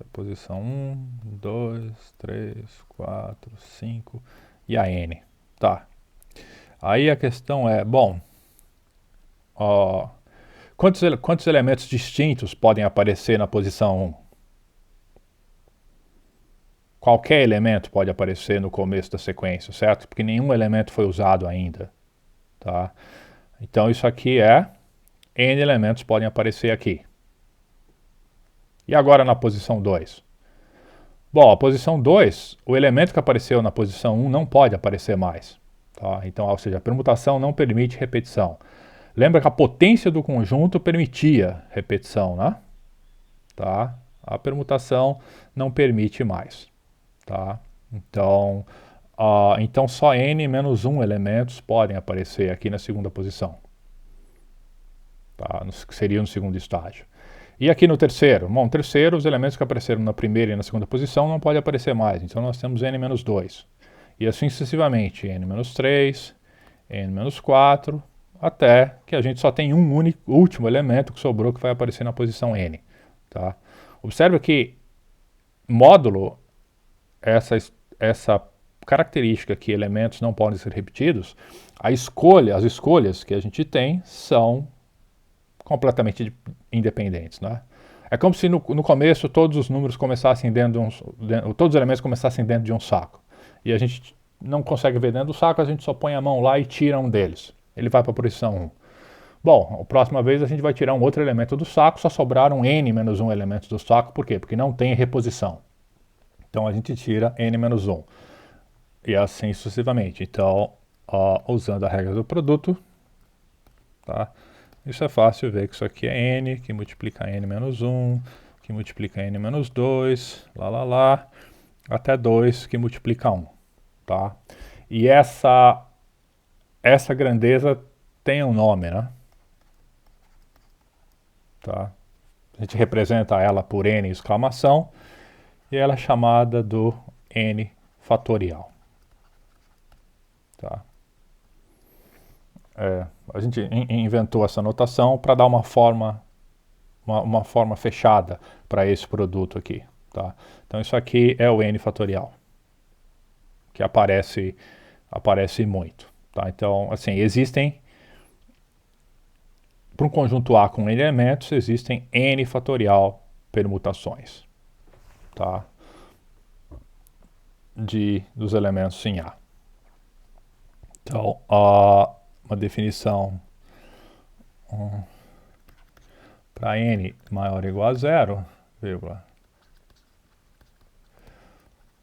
a posição 1, 2, 3, 4, 5 e a N, tá? Aí a questão é, bom, quantos elementos distintos podem aparecer na posição 1? Qualquer elemento pode aparecer no começo da sequência, certo? Porque nenhum elemento foi usado ainda, tá? Então isso aqui N elementos podem aparecer aqui. E agora na posição 2? Bom, a posição 2, o elemento que apareceu na posição 1 não pode aparecer mais. Tá? Então, ou seja, a permutação não permite repetição. Lembra que a potência do conjunto permitia repetição, né? Tá? A permutação não permite mais. Tá? Então, então só n menos 1 elementos podem aparecer aqui na segunda posição. Tá? Que seria no segundo estágio. E aqui no terceiro? Bom, no terceiro, os elementos que apareceram na primeira e na segunda posição não podem aparecer mais. Então nós temos n menos 2. E assim sucessivamente, n menos 3, n menos 4, até que a gente só tem um último elemento que sobrou que vai aparecer na posição n. Tá? Observe que módulo, essa característica que elementos não podem ser repetidos, as escolhas que a gente tem são completamente independentes, né? É como se no começo todos os números começassem todos os elementos começassem dentro de um saco. E a gente não consegue ver dentro do saco, a gente só põe a mão lá e tira um deles. Ele vai para a posição 1. Bom, a próxima vez a gente vai tirar um outro elemento do saco, só sobraram n menos 1 elementos do saco. Por quê? Porque não tem reposição. Então a gente tira n menos 1. E assim sucessivamente. Então, usando a regra do produto, tá? isso é fácil ver que isso aqui é n, que multiplica n menos 1, que multiplica n menos 2, lá, até 2, que multiplica 1, tá? E essa grandeza tem um nome, né? Tá? A gente representa ela por n exclamação, e ela é chamada do n fatorial. Tá? A gente inventou essa notação para dar uma forma fechada para esse produto aqui. Tá? Então isso aqui é o n fatorial, que aparece muito. Tá? Então, assim, para um conjunto A com n elementos, existem n fatorial permutações, tá? Dos elementos em A. Então, uma definição para n maior ou igual a 0, vírgula,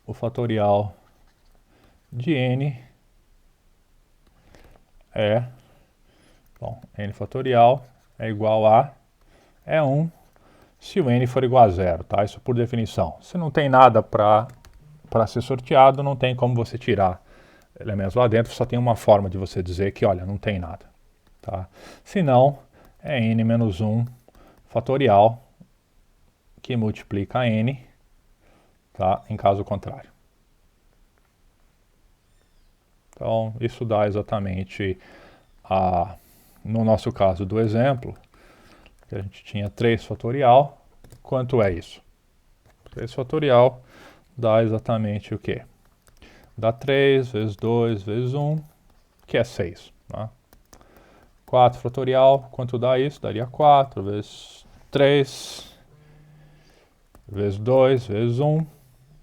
o fatorial de n é, n fatorial é igual a 1 se o n for igual a 0, tá? Isso por definição. Se não tem nada para ser sorteado, não tem como você tirar elementos lá dentro, só tem uma forma de você dizer que, olha, não tem nada. Tá? Se não, é n menos 1 fatorial que multiplica n, tá? Em caso contrário. Então, isso dá exatamente, no nosso caso do exemplo, que a gente tinha 3 fatorial, quanto é isso? 3 fatorial dá exatamente o quê? Dá 3 vezes 2 vezes 1, que é 6. Tá? 4 fatorial, quanto dá isso? Daria 4 vezes 3 vezes 2 vezes 1.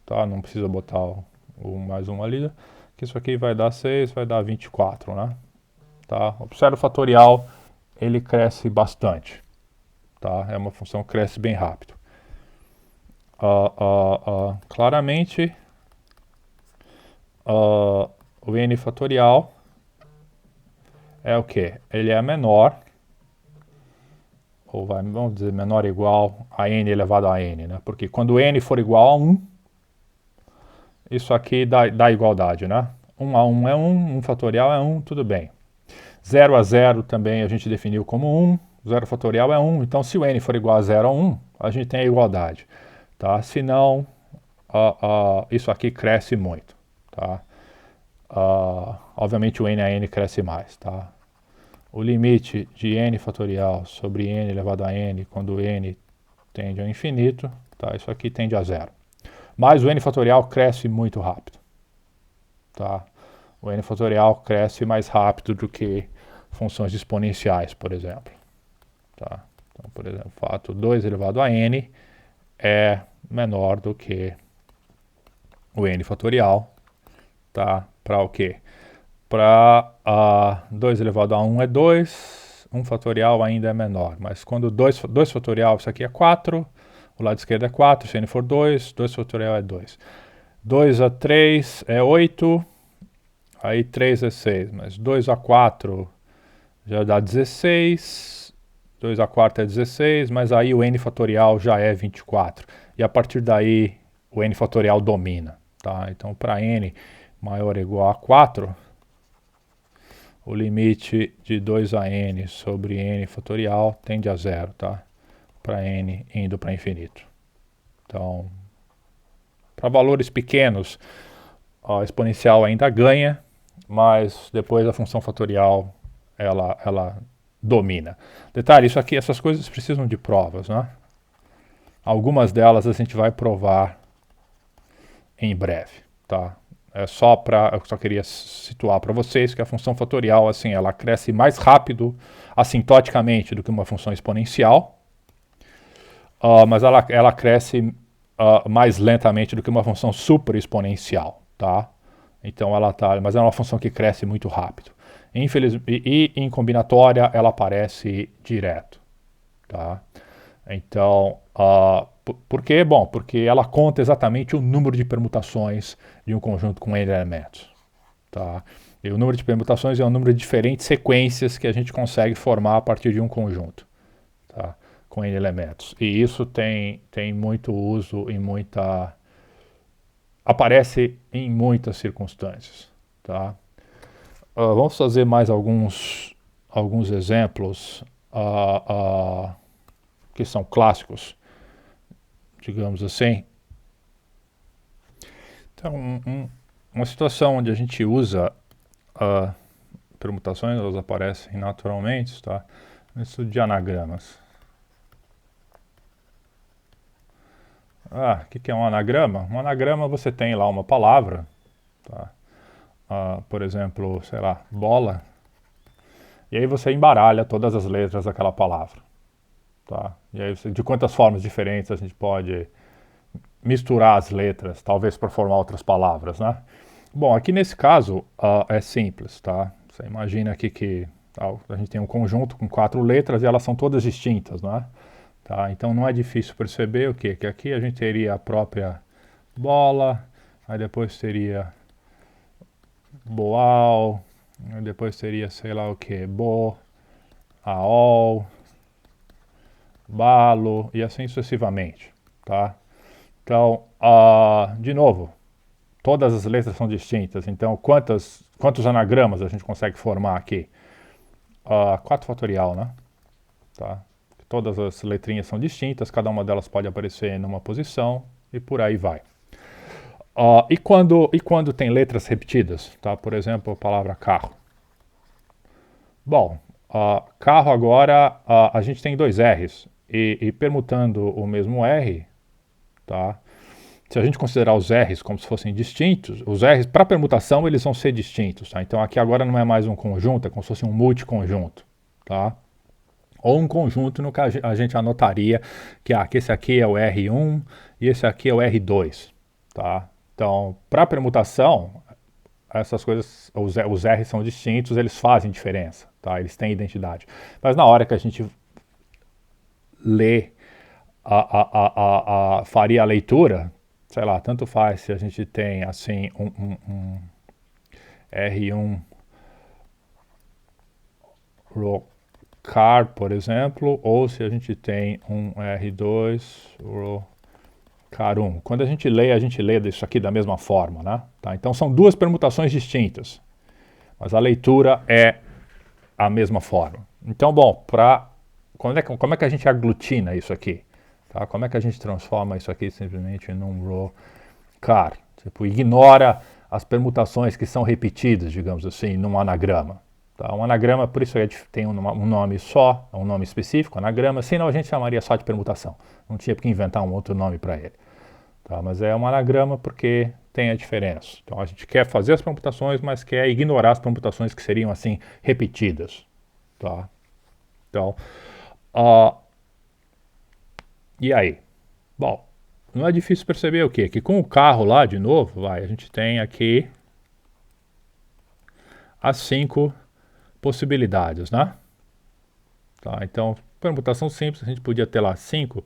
Tá? Não precisa botar o mais 1 ali. Que isso aqui vai dar 6, vai dar 24. Né? Tá? Observe o fatorial, ele cresce bastante. Tá? É uma função que cresce bem rápido. Claramente, o n fatorial é o que? Ele é menor, ou vamos dizer menor ou igual a n elevado a n, né? Porque quando n for igual a 1, isso aqui dá igualdade, né? 1 a 1 é 1, 1 fatorial é 1, tudo bem. 0 a 0 também a gente definiu como 1, 0 fatorial é 1, então se o n for igual a 0 a 1, a gente tem a igualdade. Tá? Se não, isso aqui cresce muito. Tá? Obviamente o n a n cresce mais. Tá? O limite de n fatorial sobre n elevado a n, quando n tende ao infinito, tá? Isso aqui tende a 0. Mas o n fatorial cresce muito rápido. Tá? O n fatorial cresce mais rápido do que funções exponenciais, por exemplo. Tá? Então, por exemplo, o fato 2 elevado a n é menor do que o n fatorial, tá? Para o quê? Para 2 elevado a 1 é 2, 1 fatorial ainda é menor, mas quando 2 fatorial, isso aqui é 4, o lado esquerdo é 4, se n for 2, 2 fatorial é 2. 2 a 3 é 8, aí 3 é 6, mas 2 a 4 já dá 16, 2 a 4 é 16, mas aí o n fatorial já é 24. E a partir daí o n fatorial domina. Tá? Então, para n maior ou igual a 4, o limite de 2 a n sobre n fatorial tende a 0, tá? Para n indo para infinito. Então, para valores pequenos, a exponencial ainda ganha, mas depois a função fatorial ela domina. Detalhe, isso aqui, essas coisas precisam de provas, né? Algumas delas a gente vai provar em breve, tá? Eu só queria situar para vocês que a função fatorial, assim, ela cresce mais rápido assintoticamente do que uma função exponencial, mas ela cresce mais lentamente do que uma função superexponencial, tá? Então mas é uma função que cresce muito rápido. E em combinatória ela aparece direto, tá? Então, por quê? Bom, porque ela conta exatamente o número de permutações de um conjunto com n elementos. Tá? E o número de permutações é o número de diferentes sequências que a gente consegue formar a partir de um conjunto, tá? Com N elementos. E isso tem muito uso em aparece em muitas circunstâncias, tá? Vamos fazer mais alguns exemplos que são clássicos, digamos assim. Então, uma situação onde a gente usa permutações, elas aparecem naturalmente, tá? Isso de anagramas. O que é um anagrama? Um anagrama você tem lá uma palavra, tá? Por exemplo, sei lá, bola. E aí você embaralha todas as letras daquela palavra, tá? E aí de quantas formas diferentes a gente pode misturar as letras, talvez para formar outras palavras, né? Bom, aqui nesse caso é simples, tá? Você imagina aqui que a gente tem um conjunto com 4 letras e elas são todas distintas, né? Tá? Então não é difícil perceber o quê? Que aqui a gente teria a própria bola, aí depois teria boal, aí depois teria sei lá o que, aol, balo e assim sucessivamente, tá? Então, de novo, todas as letras são distintas, então quantos anagramas a gente consegue formar aqui? 4 fatorial, né? Tá? Todas as letrinhas são distintas, cada uma delas pode aparecer numa posição e por aí vai. E quando tem letras repetidas, tá? Por exemplo, a palavra carro. Bom, carro agora a gente tem 2 R's e permutando o mesmo R, tá? Se a gente considerar os R's como se fossem distintos, os R's para permutação eles vão ser distintos, tá? Então aqui agora não é mais um conjunto, é como se fosse um multiconjunto, tá? Ou um conjunto no que a gente anotaria que esse aqui é o R1 e esse aqui é o R2, tá? Então, para permutação, essas coisas, os R's são distintos, eles fazem diferença, tá? Eles têm identidade. Mas na hora que a gente lê, faria a leitura, sei lá, tanto faz se a gente tem assim um R1 car, por exemplo, ou se a gente tem um R2 car1. Quando a gente lê isso aqui da mesma forma, né? Tá? Então são 2 permutações distintas, mas a leitura é a mesma forma. Então, bom, como é que a gente aglutina isso aqui? Tá? Como é que a gente transforma isso aqui simplesmente num row car? Tipo, ignora as permutações que são repetidas, digamos assim, num anagrama. Tá? Um anagrama, por isso tem um nome só, um nome específico, anagrama, senão a gente chamaria só de permutação. Não tinha que inventar um outro nome para ele. Tá? Mas é um anagrama porque tem a diferença. Então a gente quer fazer as permutações, mas quer ignorar as permutações que seriam assim repetidas. Tá? Então, e aí? Bom, não é difícil perceber o quê? Que com o carro lá, de novo, a gente tem aqui as 5 possibilidades, né? Tá, então, permutação simples, a gente podia ter lá 5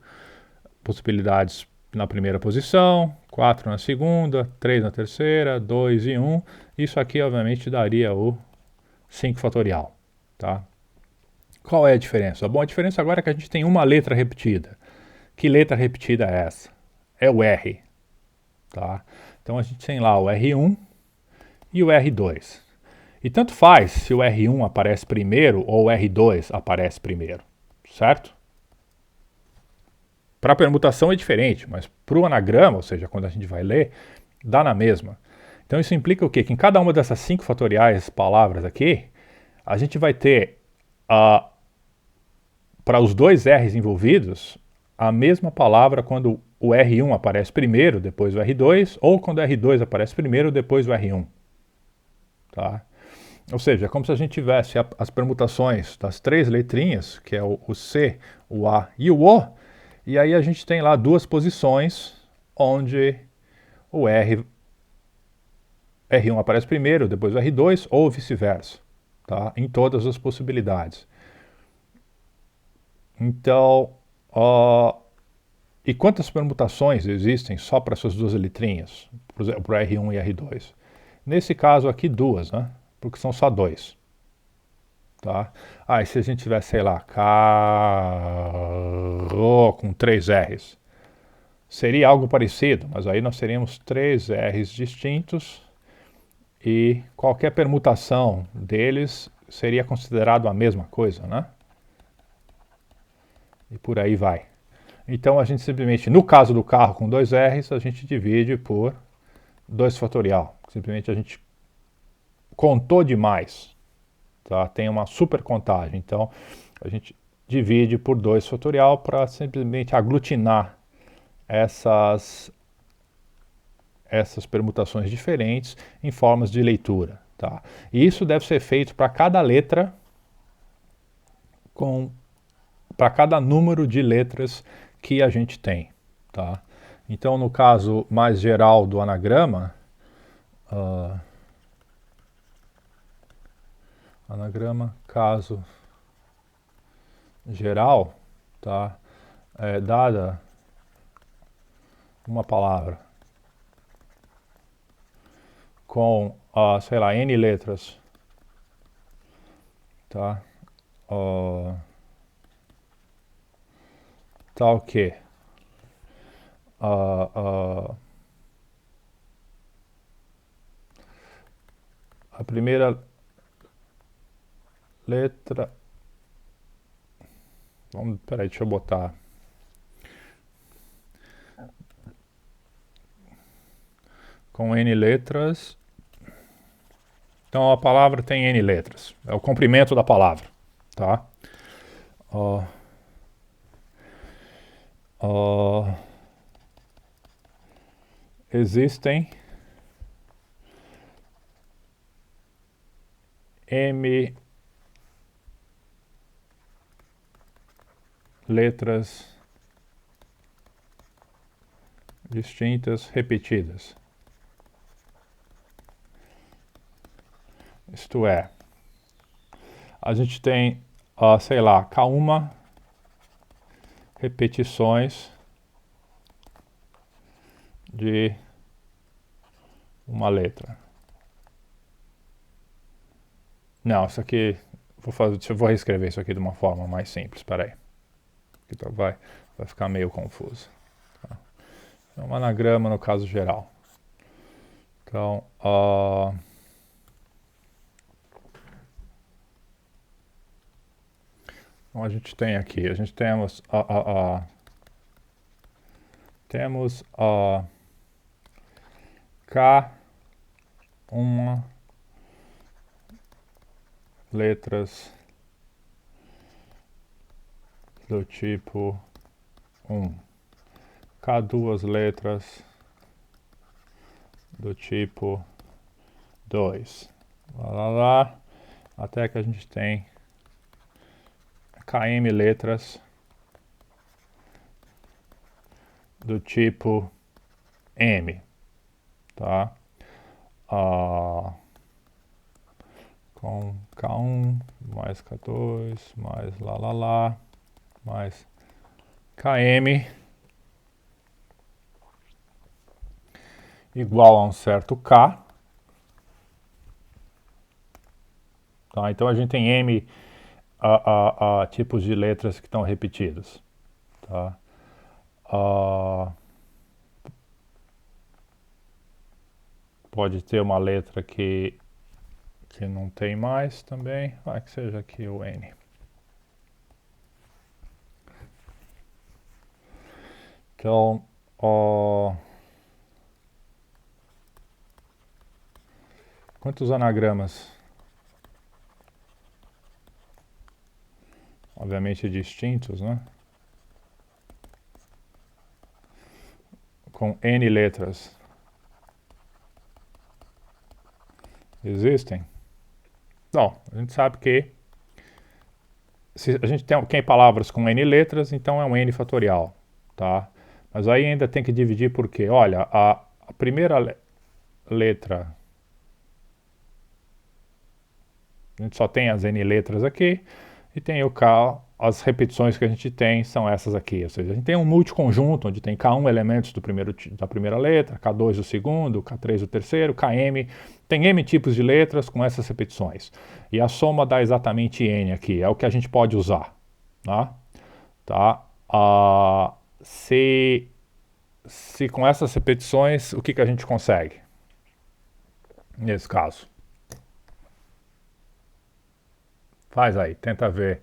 possibilidades na primeira posição, 4 na segunda, 3 na terceira, 2 e 1. Isso aqui, obviamente, daria o 5 fatorial, tá? Qual é a diferença? Bom, a diferença agora é que a gente tem uma letra repetida. Que letra repetida é essa? É o R, tá? Então, a gente tem lá o R1 e o R2. E tanto faz se o R1 aparece primeiro ou o R2 aparece primeiro, certo? Para a permutação é diferente, mas para o anagrama, ou seja, quando a gente vai ler, dá na mesma. Então isso implica o quê? Que em cada uma dessas 5 fatoriais palavras aqui, a gente vai ter, para os 2 R's envolvidos, a mesma palavra quando o R1 aparece primeiro, depois o R2, ou quando o R2 aparece primeiro, depois o R1. Tá? Ou seja, é como se a gente tivesse as permutações das 3 letrinhas, que é o C, o A e o O, e aí a gente tem lá 2 posições onde o R1 aparece primeiro, depois o R2, ou vice-versa, tá? Em todas as possibilidades. Então, e quantas permutações existem só para essas 2 letrinhas, para o R1 e R2? Nesse caso aqui, 2, né? porque são só dois. Tá? E se a gente tivesse, sei lá, carro com 3 R's, seria algo parecido, mas aí nós teríamos 3 R's distintos e qualquer permutação deles seria considerado a mesma coisa, né? E por aí vai. Então a gente simplesmente, no caso do carro com 2 R's, a gente divide por 2 fatorial. Simplesmente a gente contou demais, tá? Tem uma super contagem. Então a gente divide por 2 fatorial para simplesmente aglutinar essas permutações diferentes em formas de leitura. Tá? E isso deve ser feito para cada letra, para cada número de letras que a gente tem. Tá? Então, no caso mais geral do anagrama, caso geral, tá? É dada uma palavra com, sei lá, N letras, tá? Tal que a primeira letra. Peraí, deixa eu botar. Com N letras. Então a palavra tem N letras. É o comprimento da palavra. Tá? Existem M letras distintas repetidas. Isto é, a gente tem, sei lá, K1 repetições de uma letra. Não, isso aqui, eu vou reescrever isso aqui de uma forma mais simples, peraí. Então vai ficar meio confuso. Tá? É um anagrama no caso geral. Então, então a gente tem aqui, temos K1 letras do tipo 1, K2 letras do tipo 2, lá, até que a gente tem KM letras do tipo M, tá? Com K1 mais K2 mais lá mais KM igual a um certo K. Tá? Então a gente tem M tipos de letras que estão repetidas. Tá? Pode ter uma letra que não tem mais também, que seja aqui o N. Então, quantos anagramas? Obviamente distintos, né? Com N letras. Existem? Bom, a gente sabe que se a gente tem palavras com N letras, então é um N fatorial, tá? Mas aí ainda tem que dividir porque, olha, a primeira letra, a gente só tem as N letras aqui, e tem o K, as repetições que a gente tem são essas aqui, ou seja, a gente tem um multiconjunto onde tem K1 elementos da primeira letra, K2 do segundo, K3 do terceiro, KM, tem M tipos de letras com essas repetições. E a soma dá exatamente N aqui, é o que a gente pode usar. Tá? Se com essas repetições, o que a gente consegue? Nesse caso. Faz aí, tenta ver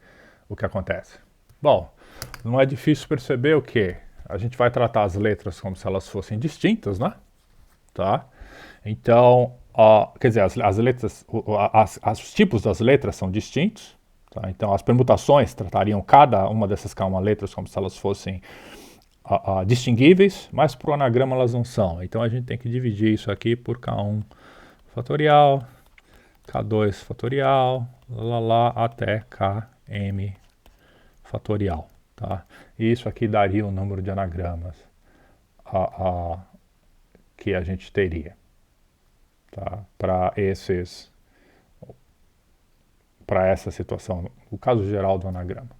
o que acontece. Bom, não é difícil perceber o que? A gente vai tratar as letras como se elas fossem distintas, né? Tá? Então, quer dizer, as letras, os tipos das letras são distintos. Tá? Então, as permutações tratariam cada uma dessas K1 letras como se elas fossem distinguíveis, mas para o anagrama elas não são. Então, a gente tem que dividir isso aqui por K1 fatorial, K2 fatorial, até Km fatorial. Tá? E isso aqui daria o número de anagramas que a gente teria, tá? Para essa situação, o caso geral do anagrama.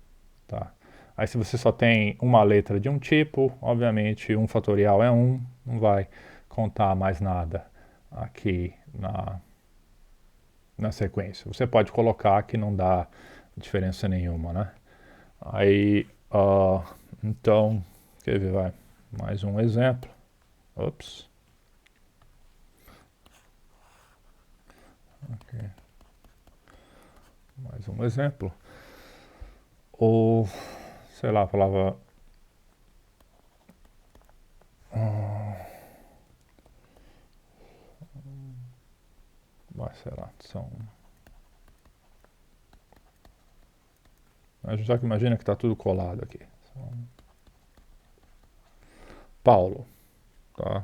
Tá? Aí se você só tem uma letra de um tipo, obviamente 1 fatorial é 1, não vai contar mais nada aqui na sequência. Você pode colocar que não dá diferença nenhuma, né? Aí, então, quer ver, vai, mais um exemplo. Ops. Okay. Mais um exemplo. Ou, sei lá, a palavra... sei lá, são... Já que imagina que está tudo colado aqui. Paulo. Tá?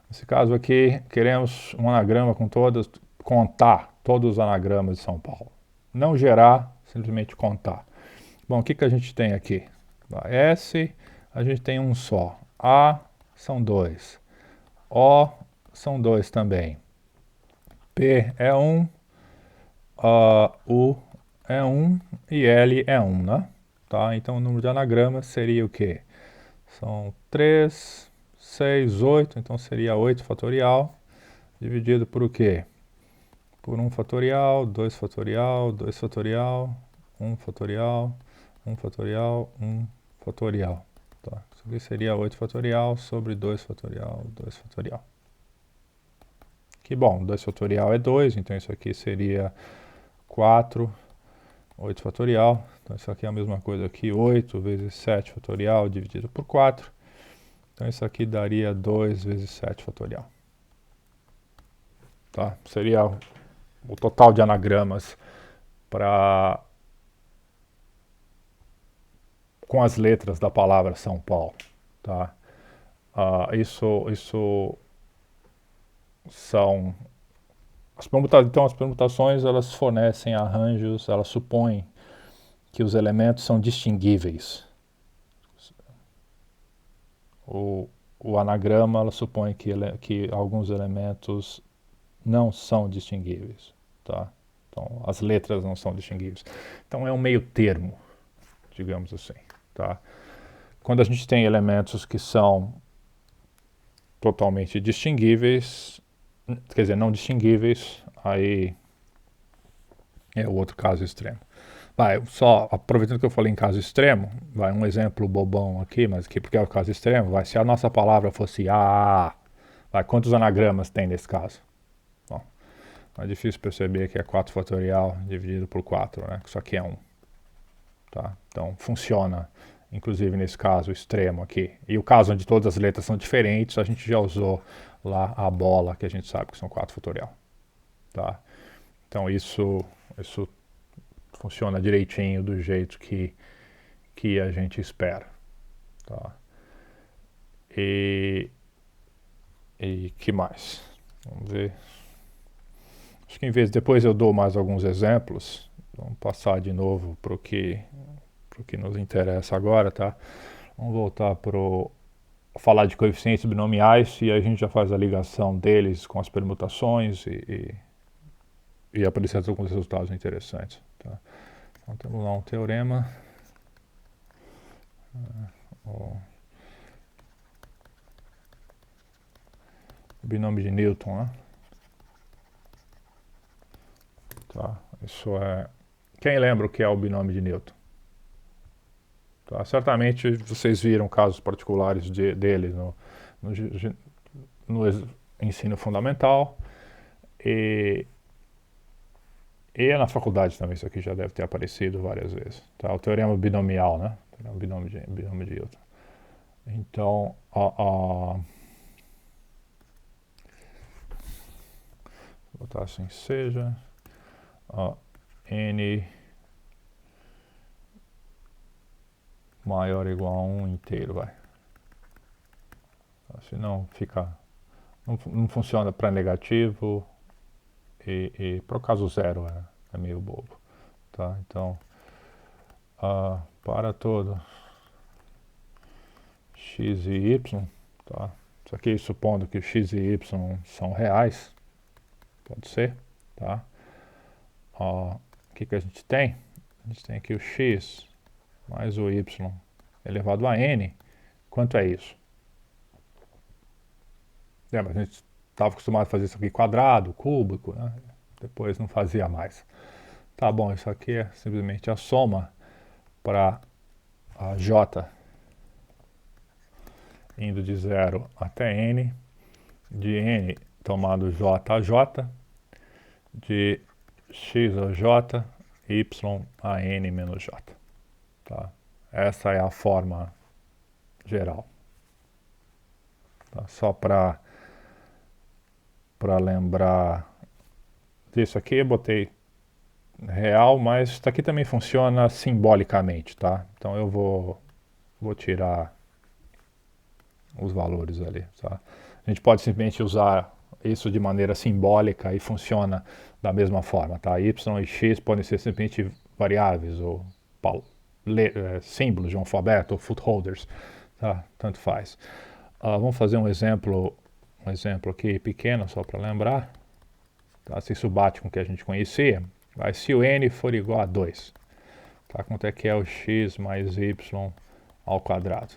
Nesse caso aqui, queremos um anagrama com contar todos os anagramas de São Paulo. Não gerar, simplesmente contar. Bom, o que a gente tem aqui? S, a gente tem um só. A, são 2. O, são 2 também. P é 1. U é 1 e L é 1, né? Tá? Então o número de anagramas seria o quê? São 3, 6, 8, então seria 8 fatorial, dividido por o quê? Por 1 fatorial, 2 fatorial, 2 fatorial, 1 fatorial, 1 fatorial, 1 fatorial. Tá? Isso aqui seria 8 fatorial sobre 2 fatorial, 2 fatorial. Que bom, 2 fatorial é 2, então isso aqui seria 4, 8 fatorial. Então isso aqui é a mesma coisa aqui, 8 vezes 7 fatorial dividido por 4. Então isso aqui daria 2 vezes 7 fatorial. Tá? Seria o total de anagramas com as letras da palavra São Paulo. Tá? Isso são... Então as permutações elas fornecem arranjos, elas supõem que os elementos são distinguíveis. O anagrama ela supõe que alguns elementos não são distinguíveis. Tá? Então as letras não são distinguíveis. Então é um meio termo, digamos assim. Tá? Quando a gente tem elementos que são totalmente distinguíveis, quer dizer, não distinguíveis, aí é o outro caso extremo. Só aproveitando que eu falei em caso extremo, um exemplo bobão aqui, mas porque é o caso extremo, se a nossa palavra fosse A, quantos anagramas tem nesse caso? Bom, é difícil perceber que é 4 fatorial dividido por 4, né? Isso aqui é 1. Tá? Então funciona, inclusive nesse caso extremo aqui. E o caso onde todas as letras são diferentes, a gente já usou lá a bola, que a gente sabe que são 4 fatorial. Tá? Então isso funciona direitinho do jeito que a gente espera. Tá? E que mais? Vamos ver. Acho que depois eu dou mais alguns exemplos. Vamos passar de novo para o que nos interessa agora, tá? Vamos voltar para falar de coeficientes binomiais e a gente já faz a ligação deles com as permutações e apresenta alguns resultados interessantes. Tá? Então temos lá um teorema. O binômio de Newton, né? Tá, isso é... Quem lembra o que é o binômio de Newton? Tá, certamente vocês viram casos particulares dele no ensino fundamental e na faculdade também. Isso aqui já deve ter aparecido várias vezes. Tá? O teorema binomial, né? O binômio de Newton. Então, vou botar assim, seja n maior ou igual a 1 inteiro, vai. Senão fica... Não funciona para negativo e para o caso zero é meio bobo. Tá? Então, para todo x e y, tá? Isso aqui supondo que x e y são reais, pode ser, tá? O que a gente tem? A gente tem aqui o x mais o y elevado a n. Quanto é isso? Lembra, a gente estava acostumado a fazer isso aqui quadrado, cúbico, né? Depois não fazia mais. Tá bom, isso aqui é simplesmente a soma para a j indo de 0 até n, de n tomado j a j, de x a j, y a n menos j. Tá? Essa é a forma geral. Tá? Só para lembrar disso aqui, eu botei real, mas isso aqui também funciona simbolicamente, tá? Então eu vou tirar os valores ali, tá? A gente pode simplesmente usar isso de maneira simbólica e funciona da mesma forma, tá? Y e x podem ser simplesmente variáveis ou símbolos de um alfabeto ou footholders, tá? Tanto faz. Vamos fazer um exemplo aqui pequeno só para lembrar, tá? Se isso bate com o que a gente conhecia, vai se o n for igual a 2, tá? Quanto é que é o x mais y ao quadrado?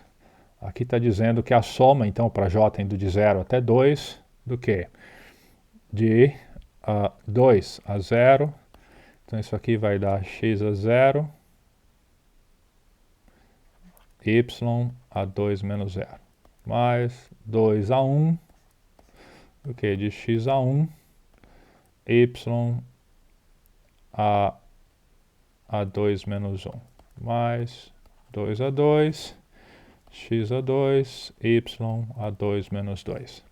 Aqui está dizendo que a soma, então, para j indo de 0 até 2, do que? De 2 a 0. Então, isso aqui vai dar x a 0, y a 2 menos 0. Mais 2 a 1, do que? De x a 1, y a 2 menos 1. Mais 2 a 2, x a 2, y a 2 menos 2.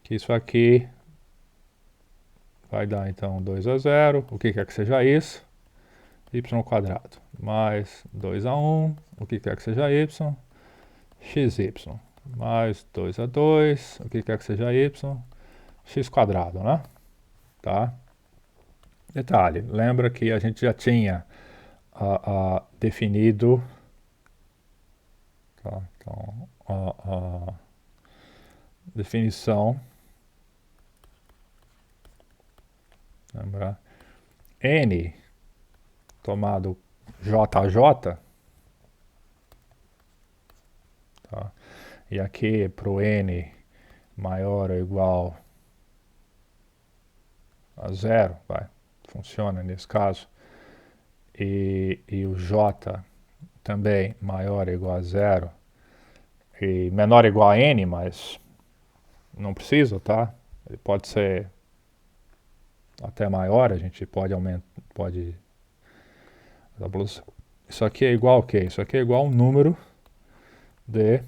Que isso aqui vai dar, então, 2 a 0, o que quer que seja isso, y quadrado, mais 2 a 1, o que quer que seja y, xy, mais 2 a 2, o que quer que seja y, x quadrado, né? Tá? Detalhe, lembra que a gente já tinha definido, tá? Então, a definição, lembra, n tomado JJ, tá? E aqui para o n maior ou igual a 0, vai, funciona nesse caso, e o j também maior ou igual a 0, e menor ou igual a n, mas não precisa, tá? Ele pode ser até maior, a gente pode aumentar, isso aqui é igual a quê? Isso aqui é igual a um número de,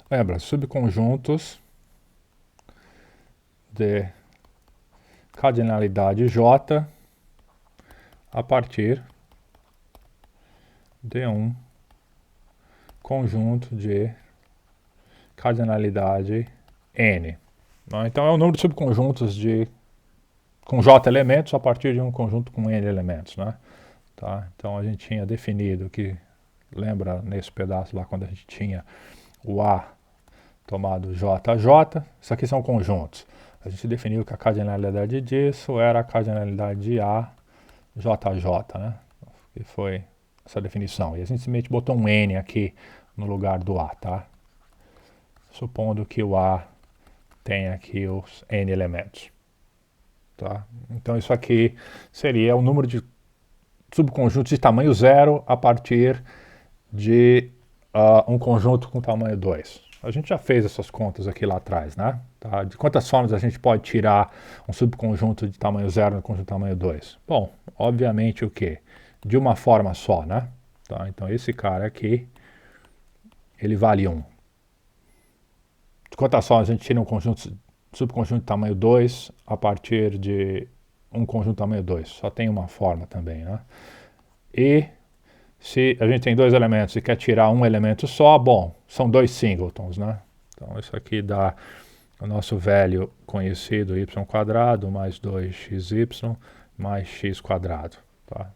lembra, subconjuntos de cardinalidade J a partir de um conjunto de cardinalidade N. Então é o número de subconjuntos com J elementos a partir de um conjunto com N elementos, né? Tá? Então a gente tinha definido que, lembra nesse pedaço lá quando a gente tinha o A tomado J a J, isso aqui são conjuntos. A gente definiu que a cardinalidade disso era a cardinalidade de A JJ, né? Que foi essa definição. E a gente simplesmente botou um N aqui no lugar do A, tá? Supondo que o A tem aqui os N elementos, tá? Então isso aqui seria o número de subconjuntos de tamanho 0 a partir de um conjunto com tamanho 2. A gente já fez essas contas aqui lá atrás, né? Tá? De quantas formas a gente pode tirar um subconjunto de tamanho 0 no conjunto de tamanho 2? Bom, obviamente o quê? De uma forma só, né? Tá? Então esse cara aqui, ele vale 1. De quantas formas a gente tira um subconjunto de tamanho 2 a partir de um conjunto de tamanho 2? Só tem uma forma também, né? E se a gente tem dois elementos e quer tirar um elemento só, bom, são dois singletons, né? Então isso aqui dá o nosso velho conhecido y² mais 2xy mais x².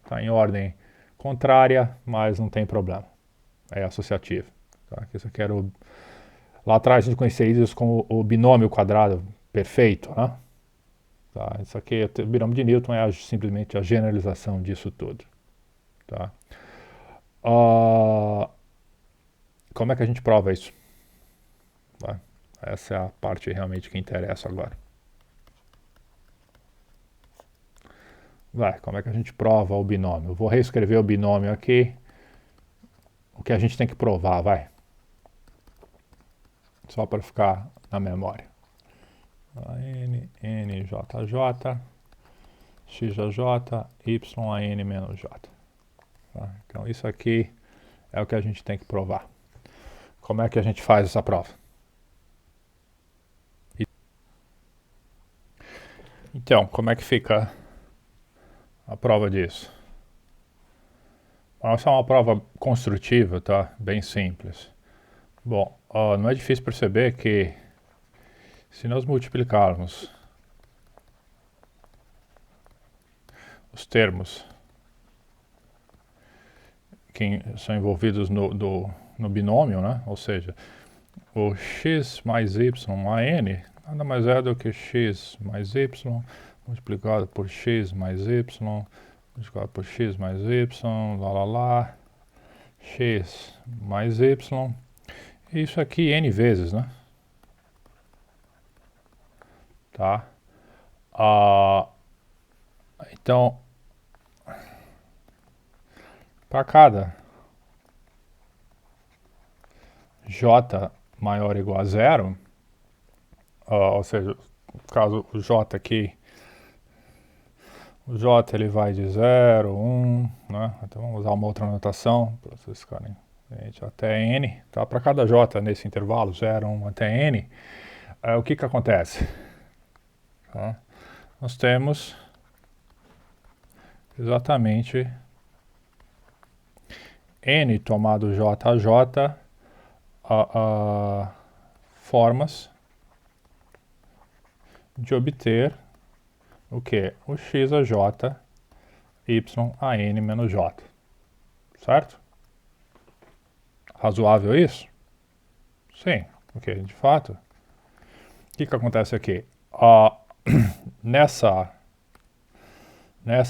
Tá em ordem contrária, mas não tem problema. É associativo. Tá? Isso aqui era lá atrás a gente conhecia isso como o binômio quadrado perfeito, né? Tá? Isso aqui, o binômio de Newton é simplesmente a generalização disso tudo. Tá? Como é que a gente prova isso? Tá? Essa é a parte realmente que interessa agora. Como é que a gente prova o binômio? Eu vou reescrever o binômio aqui. O que a gente tem que provar, vai. Só para ficar na memória. N, JJ, XJ, YAN menos J. Tá? Então isso aqui é o que a gente tem que provar. Como é que a gente faz essa prova? Então, como é que fica a prova disso? Essa é uma prova construtiva, tá? Bem simples. Bom, não é difícil perceber que se nós multiplicarmos os termos que são envolvidos no binômio, né? Ou seja, o x mais y a n nada mais é do que x mais y multiplicado por x mais y multiplicado por x mais y, x mais y. Isso aqui n vezes, né? Tá? Então, para cada j maior ou igual a zero, ou seja, no caso o j aqui, o j ele vai de 0, 1, né? Então vamos usar uma outra notação para vocês ficarem até n, tá? Para cada j nesse intervalo, 0, 1 até n, o que acontece? Tá? Nós temos exatamente n tomado JJ formas de obter o que? O x a j y a n menos j. Certo? Razoável isso? Sim, ok, de fato. O que acontece aqui? Nessa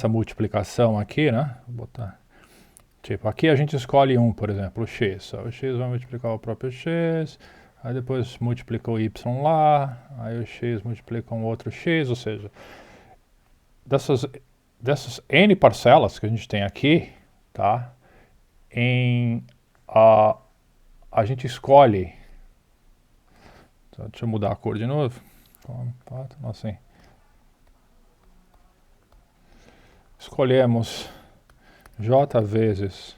multiplicação aqui, né? Vou botar. Tipo, aqui a gente escolhe um, por exemplo, o x. O x vai multiplicar o próprio x, aí depois multiplica o y lá, aí o x multiplica um outro x, ou seja, dessas n parcelas que a gente tem aqui, tá? A gente escolhe. Deixa eu mudar a cor de novo. Assim. Escolhemos j vezes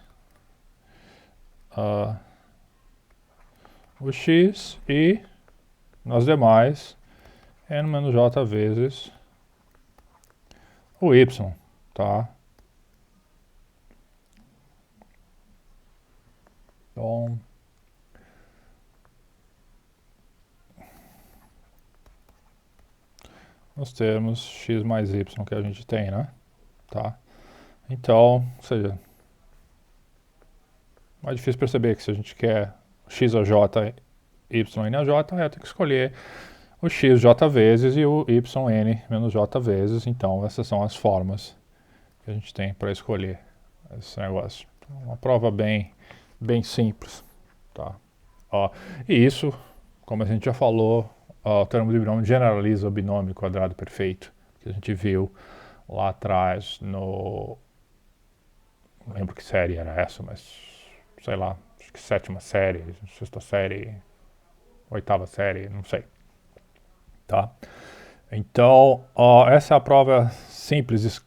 o x e nas demais n menos j vezes o y, tá? Então, nós temos x mais y que a gente tem, né? Tá? Então, ou seja, é difícil perceber que se a gente quer x a j, y n a j, eu tenho que escolher o x j vezes e o y n menos j vezes. Então, essas são as formas que a gente tem para escolher esse negócio. Uma prova bem simples, tá? Ó, e isso, como a gente já falou, o termo de binômio generaliza o binômio quadrado perfeito, que a gente viu lá atrás no... Não lembro que série era essa, mas sei lá, acho que sétima série, sexta série, oitava série, não sei, tá? Então, essa é a prova simples,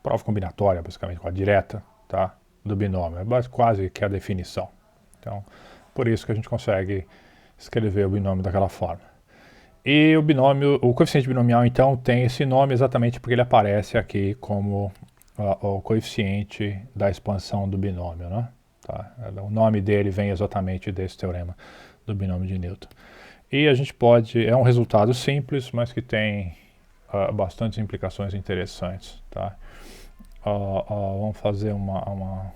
prova combinatória, basicamente, com a direta, tá? Do binômio. É quase que a definição. Então, por isso que a gente consegue escrever o binômio daquela forma. E o binômio, o coeficiente binomial, então, tem esse nome exatamente porque ele aparece aqui como o coeficiente da expansão do binômio, né? Tá? O nome dele vem exatamente desse teorema do binômio de Newton. E a gente pode, é um resultado simples, mas que tem bastantes implicações interessantes, tá? Vamos fazer uma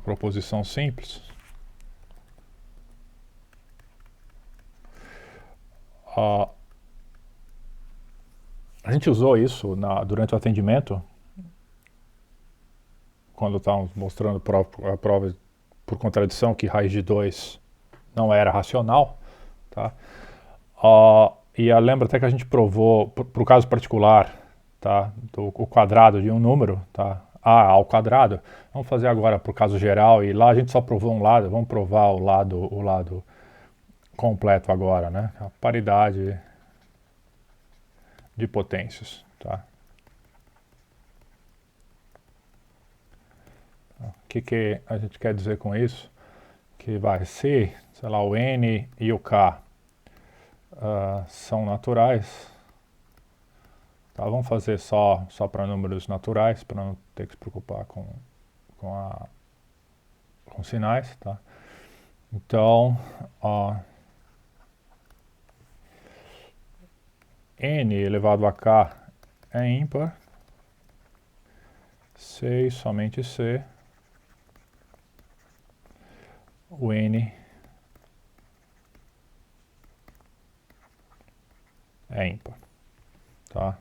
proposição simples. A gente usou isso durante o atendimento, quando estávamos mostrando a prova por contradição que raiz de 2 não era racional, tá? E lembra até que a gente provou, para o caso particular, tá? O quadrado de um número, tá? A ao quadrado. Vamos fazer agora para o caso geral, e lá a gente só provou um lado, vamos provar o lado completo agora, né? A paridade de potências, tá? O que a gente quer dizer com isso? Que vai ser, sei lá, o N e o K são naturais. Tá, vamos fazer só para números naturais, para não ter que se preocupar com sinais, tá? Então, N elevado a K é ímpar, C e somente C, o N é ímpar, tá?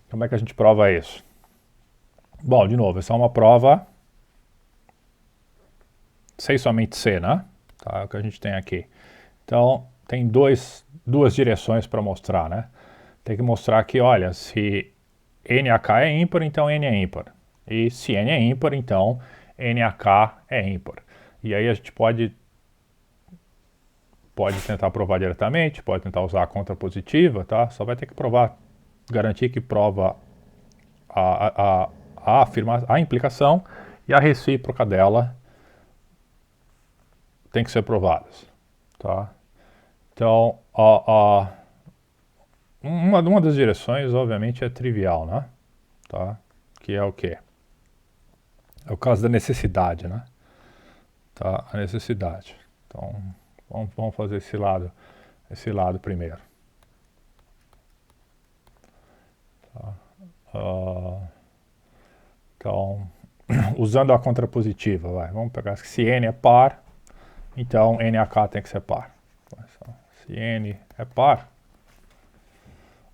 Como é que a gente prova isso? Bom, de novo, essa é uma prova C e somente C, né? Tá, é o que a gente tem aqui. Então, tem duas direções para mostrar, né? Tem que mostrar que, olha, se NAK é ímpar, então N é ímpar. E se N é ímpar, então NAK é ímpar. E aí a gente pode tentar provar diretamente, pode tentar usar a contrapositiva, tá? Só vai ter que provar, garantir que prova a implicação e a recíproca dela tem que ser provadas, tá? Então, uma das direções, obviamente, é trivial, né? Tá? Que é o quê? É o caso da necessidade, né? Tá? A necessidade. Então, vamos fazer esse lado primeiro. Tá? Então, usando a contrapositiva, vamos pegar se N é par, então NAK tem que ser par. Se N é par,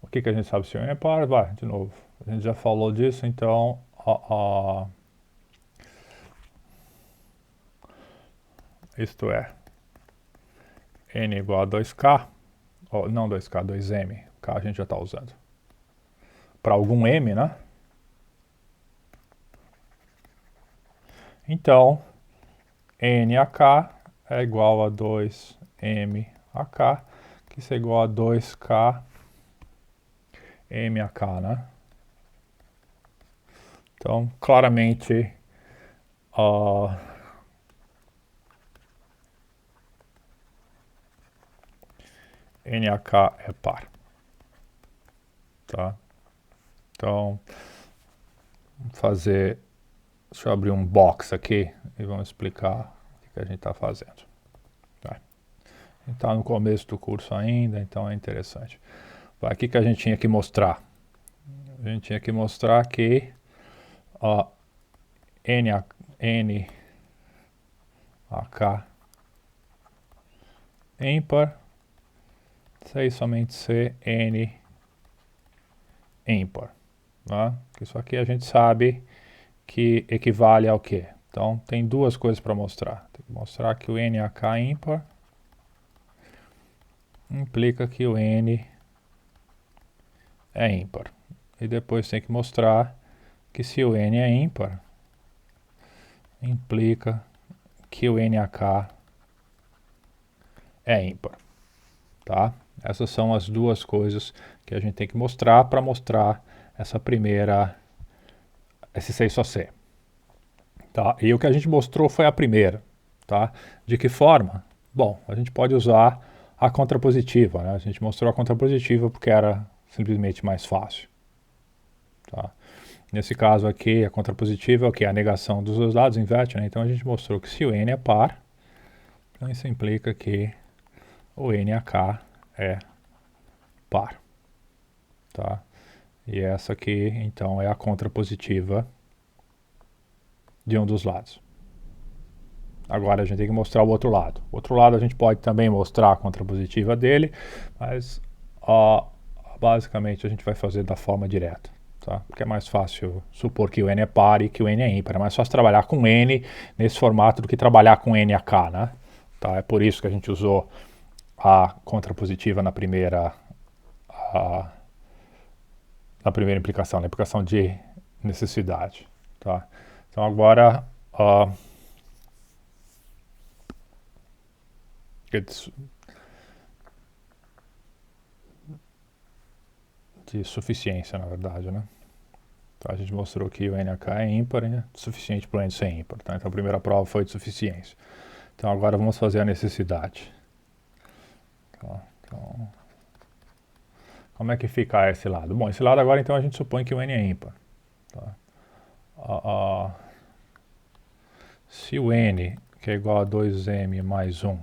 o que a gente sabe se N é par? De novo, a gente já falou disso, então isto é, N igual a 2K, não 2K, 2M, K a gente já está usando. Para algum M, né? Então, NAK é igual a 2MAK, que isso é igual a 2K MAK, né? Então, claramente, NAK é par, tá? Então, vamos fazer, deixa eu abrir um box aqui e vamos explicar o que a gente está fazendo. Tá? A gente está no começo do curso ainda, então é interessante. O que a gente tinha que mostrar? A gente tinha que mostrar que NAK ímpar, C somente C, N ímpar. Né? Isso aqui a gente sabe que equivale ao quê? Então, tem duas coisas para mostrar. Tem que mostrar que o NAK é ímpar implica que o N é ímpar. E depois tem que mostrar que se o N é ímpar, implica que o NAK é ímpar. Tá? Essas são as duas coisas que a gente tem que mostrar para mostrar essa primeira, esse 6 só C. Tá? E o que a gente mostrou foi a primeira. Tá? De que forma? Bom, a gente pode usar a contrapositiva. Né? A gente mostrou a contrapositiva porque era simplesmente mais fácil. Tá? Nesse caso aqui, a contrapositiva é o que? A negação dos dois lados, inverte. Né? Então a gente mostrou que se o N é par, então isso implica que o NAK é par. Tá? E essa aqui, então, é a contrapositiva de um dos lados. Agora a gente tem que mostrar o outro lado. O outro lado a gente pode também mostrar a contrapositiva dele, mas basicamente a gente vai fazer da forma direta. Tá? Porque é mais fácil supor que o N é par e que o N é ímpar. É mais fácil trabalhar com N nesse formato do que trabalhar com NAK. Né? Tá? É por isso que a gente usou a contrapositiva na primeira implicação, na implicação de necessidade. Tá? Então agora de suficiência, na verdade, né? Então a gente mostrou que o NAK é ímpar, né? Suficiente para o N ser ímpar. Tá? Então a primeira prova foi de suficiência. Então agora vamos fazer a necessidade. Tá? Então, como é que fica esse lado? Bom, esse lado agora então a gente supõe que o N é ímpar. Tá? Se o N, que é igual a 2M mais 1,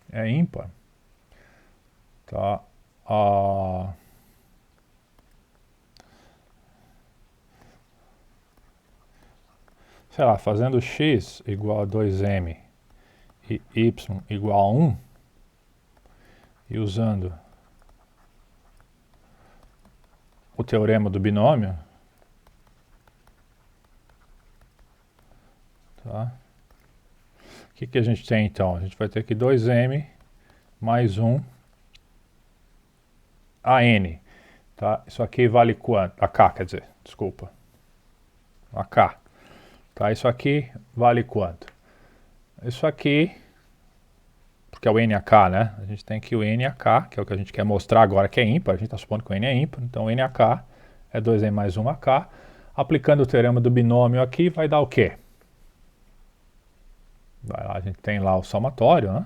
é ímpar, tá? Sei lá, fazendo x igual a 2m e y igual a 1, e usando o teorema do binômio, tá? O que a gente tem então? A gente vai ter que 2m mais 1 a n. Tá? Isso aqui vale quanto? A k, quer dizer, desculpa. A k. Tá? Isso aqui vale quanto? Isso aqui, porque é o NAK, né? A gente tem que o NAK, que é o que a gente quer mostrar agora que é ímpar. A gente está supondo que o N é ímpar. Então o NAK é 2m mais 1 AK. Aplicando o teorema do binômio aqui, vai dar o quê? Vai lá, a gente tem lá o somatório, né?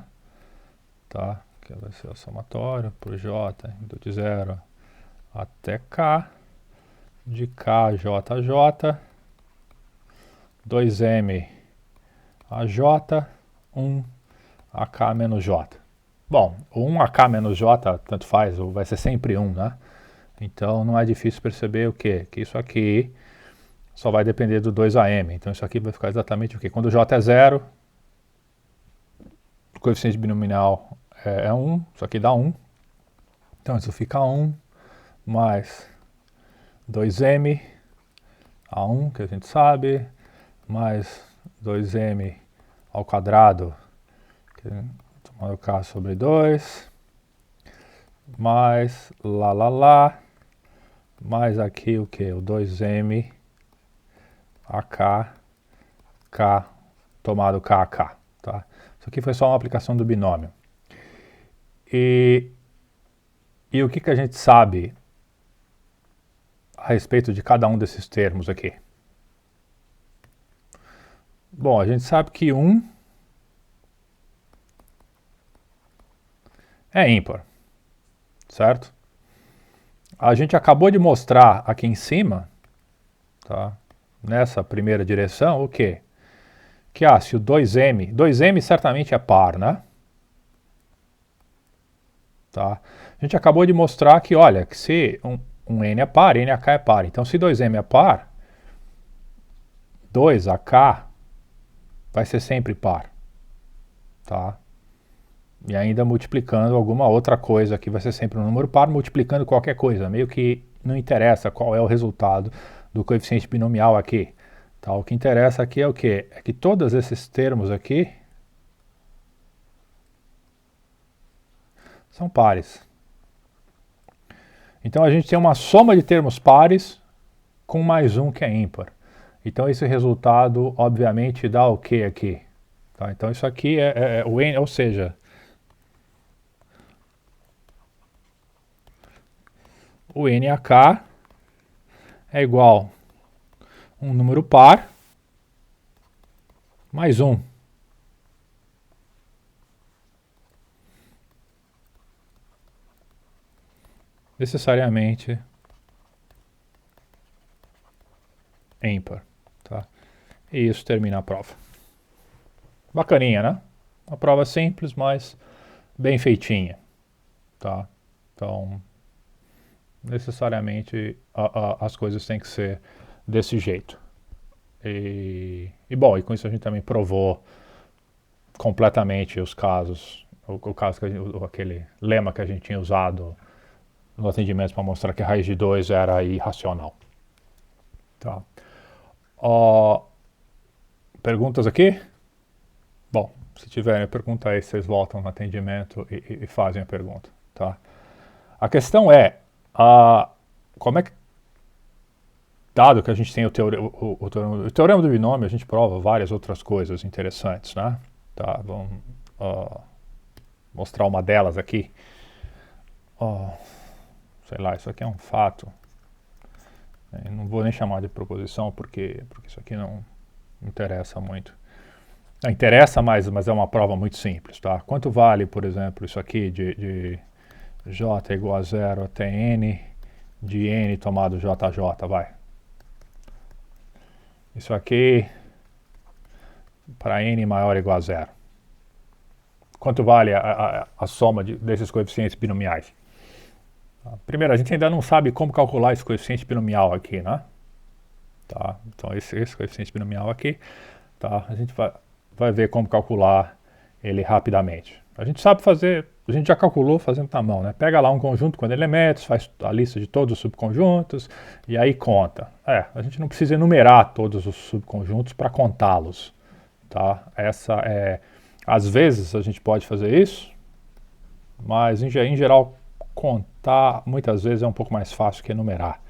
Tá? Que vai ser o somatório por J, indo de 0 até K, de K, J, J, 2M a J, 1 AK menos J. Bom, o 1 AK menos J, tanto faz, vai ser sempre 1, né? Então não é difícil perceber o quê? Que isso aqui só vai depender do 2AM. Então isso aqui vai ficar exatamente o quê? Quando o J é 0, o coeficiente binominal é 1, isso aqui dá 1. Então isso fica 1 mais 2m a 1, que a gente sabe, mais 2m ao quadrado, tomando k sobre 2, mais lá, mais aqui o que? O 2m a k tomado k a k. Tá? Isso aqui foi só uma aplicação do binômio. E o que a gente sabe a respeito de cada um desses termos aqui? Bom, a gente sabe que 1 é ímpar, certo? A gente acabou de mostrar aqui em cima, tá? Nessa primeira direção, o quê? Que se o 2m certamente é par, né? Tá? A gente acabou de mostrar que, olha, que se um n é par, NAK é par. Então, se 2m é par, 2AK vai ser sempre par. Tá? E ainda multiplicando alguma outra coisa, que vai ser sempre um número par, multiplicando qualquer coisa. Meio que não interessa qual é o resultado do coeficiente binomial aqui. Tá? O que interessa aqui é o quê? É que todos esses termos aqui são pares. Então a gente tem uma soma de termos pares com mais um que é ímpar. Então esse resultado, obviamente, dá o que aqui? Tá? Então isso aqui é o n, ou seja, o NAK é igual a um número par mais um. Necessariamente ímpar. Tá? E isso termina a prova. Bacaninha, né? Uma prova simples, mas bem feitinha. Tá? Então, necessariamente as coisas têm que ser desse jeito. Bom, e com isso a gente também provou completamente os casos, o caso que aquele lema que a gente tinha usado no atendimento para mostrar que a raiz de 2 era irracional. Tá. Perguntas aqui? Bom, se tiverem pergunta aí, vocês voltam no atendimento e fazem a pergunta. Tá? A questão é, como é que, dado que a gente tem o teorema do binômio, a gente prova várias outras coisas interessantes, né? Tá, vamos mostrar uma delas aqui. Sei lá, isso aqui é um fato. Eu não vou nem chamar de proposição, porque isso aqui não interessa muito. Não, interessa, mas é uma prova muito simples, tá? Quanto vale, por exemplo, isso aqui de j igual a 0 até n de n tomado jj, vai. Isso aqui para n maior ou igual a 0. Quanto vale a soma desses coeficientes binomiais? Primeiro, a gente ainda não sabe como calcular esse coeficiente binomial aqui, né? Tá? Então, esse coeficiente binomial aqui, tá? A gente vai ver como calcular ele rapidamente. A gente sabe fazer, a gente já calculou fazendo na mão, né? Pega lá um conjunto com elementos, faz a lista de todos os subconjuntos e aí conta. A gente não precisa enumerar todos os subconjuntos para contá-los, tá? Às vezes a gente pode fazer isso, mas em geral contar muitas vezes é um pouco mais fácil que enumerar,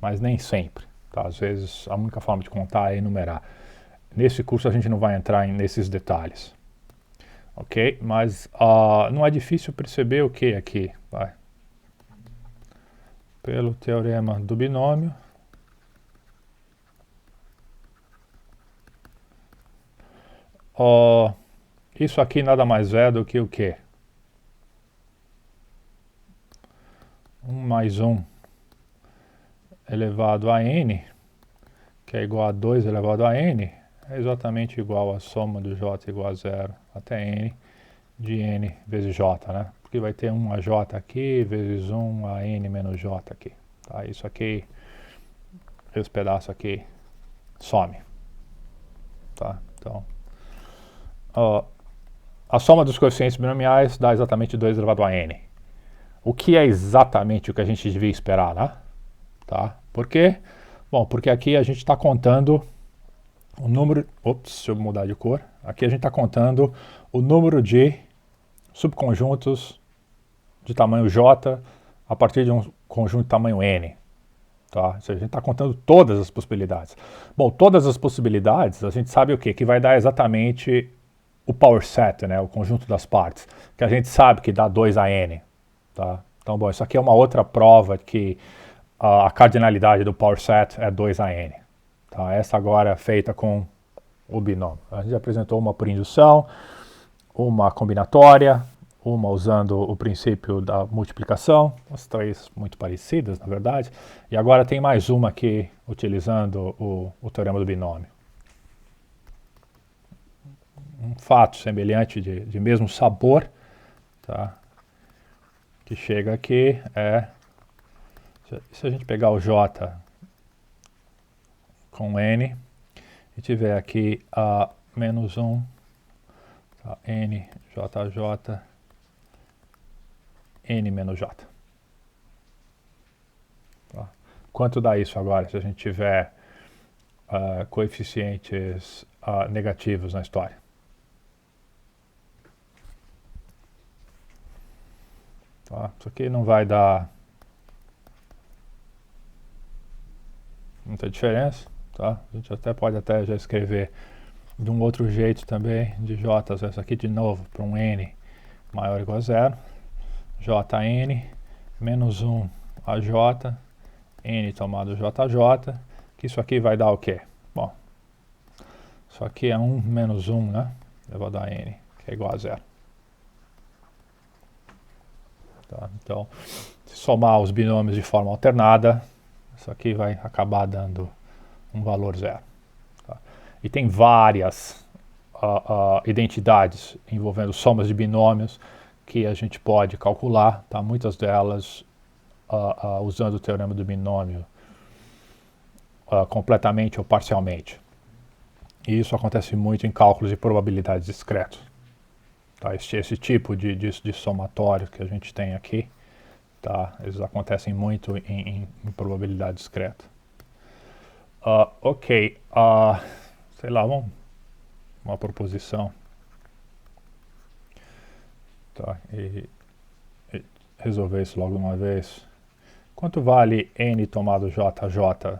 mas nem sempre. Tá? Às vezes a única forma de contar é enumerar. Nesse curso a gente não vai entrar nesses detalhes. Ok? Mas não é difícil perceber o que aqui. Vai. Pelo teorema do binômio, isso aqui nada mais é do que o quê? 1 mais 1 elevado a n, que é igual a 2 elevado a n, é exatamente igual à soma do j igual a 0 até n de n vezes j, né? Porque vai ter 1 a j aqui vezes 1 a n menos j aqui. Tá? Isso aqui, esse pedaço aqui, some. Tá? Então, a soma dos coeficientes binomiais dá exatamente 2 elevado a n. O que é exatamente o que a gente devia esperar, né? Tá? Por quê? Bom, porque aqui a gente está contando o número... Ops, deixa eu mudar de cor. Aqui a gente está contando o número de subconjuntos de tamanho j a partir de um conjunto de tamanho n. Tá? Ou seja, a gente está contando todas as possibilidades. Bom, todas as possibilidades, a gente sabe o quê? Que vai dar exatamente o power set, né? O conjunto das partes, que a gente sabe que dá 2 a n. Tá? Então, bom, isso aqui é uma outra prova que a cardinalidade do power set é 2 a n. Tá? Essa agora é feita com o binômio. A gente apresentou uma por indução, uma combinatória, uma usando o princípio da multiplicação, as três muito parecidas, na verdade, e agora tem mais uma aqui utilizando o teorema do binômio. Um fato semelhante de mesmo sabor, tá? Que chega aqui se a gente pegar o j com n e tiver aqui a menos 1, tá? n jj N menos J. Tá? Quanto dá isso agora, se a gente tiver coeficientes negativos na história? Tá? Isso aqui não vai dar muita diferença. Tá? A gente pode até já escrever de um outro jeito também, de J, essa aqui de novo, para um N maior ou igual a zero. Jn menos 1 AJ, N tomado JJ, que isso aqui vai dar o quê? Bom, isso aqui é 1 menos 1, né? Eu vou dar N, que é igual a zero. Tá? Então, se somar os binômios de forma alternada, isso aqui vai acabar dando um valor zero. Tá? E tem várias identidades envolvendo somas de binômios que a gente pode calcular, tá? Muitas delas usando o teorema do binômio completamente ou parcialmente. E isso acontece muito em cálculos de probabilidades discretos. Tá? Esse tipo de somatório que a gente tem aqui, tá? Eles acontecem muito em probabilidade discreta. Ok, sei lá, uma proposição. Tá? E resolver isso logo de uma vez. Quanto vale N tomado JJ?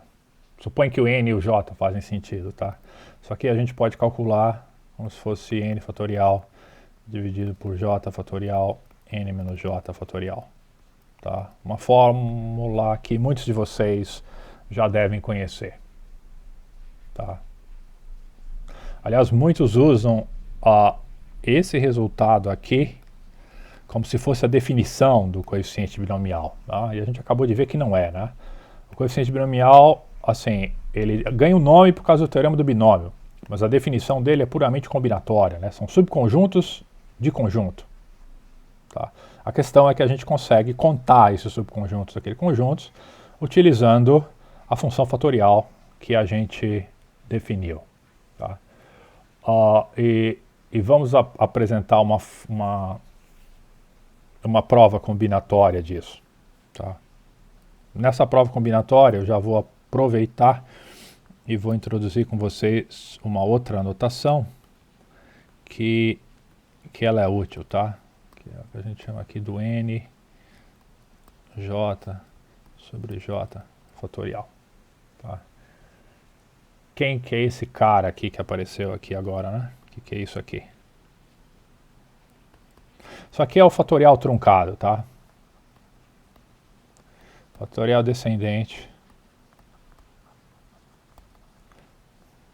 Supõe que o N e o J fazem sentido, tá? Só que a gente pode calcular como se fosse N fatorial dividido por J fatorial, N menos J fatorial. Tá? Uma fórmula que muitos de vocês já devem conhecer. Tá? Aliás, muitos usam esse resultado aqui como se fosse a definição do coeficiente binomial. Tá? E a gente acabou de ver que não é, né? O coeficiente binomial, assim, ele ganha o nome por causa do teorema do binômio, mas a definição dele é puramente combinatória, né? São subconjuntos de conjunto. Tá? A questão é que a gente consegue contar esses subconjuntos daqueles conjuntos utilizando a função fatorial que a gente definiu. Tá? E vamos apresentar uma prova combinatória disso. Tá? Nessa prova combinatória eu já vou aproveitar e vou introduzir com vocês uma outra anotação que ela é útil, tá? Que é o que a gente chama aqui do N J sobre J fatorial. Tá? Quem que é esse cara aqui que apareceu aqui agora, né? O que é isso aqui? Isso aqui é o fatorial truncado, tá? Fatorial descendente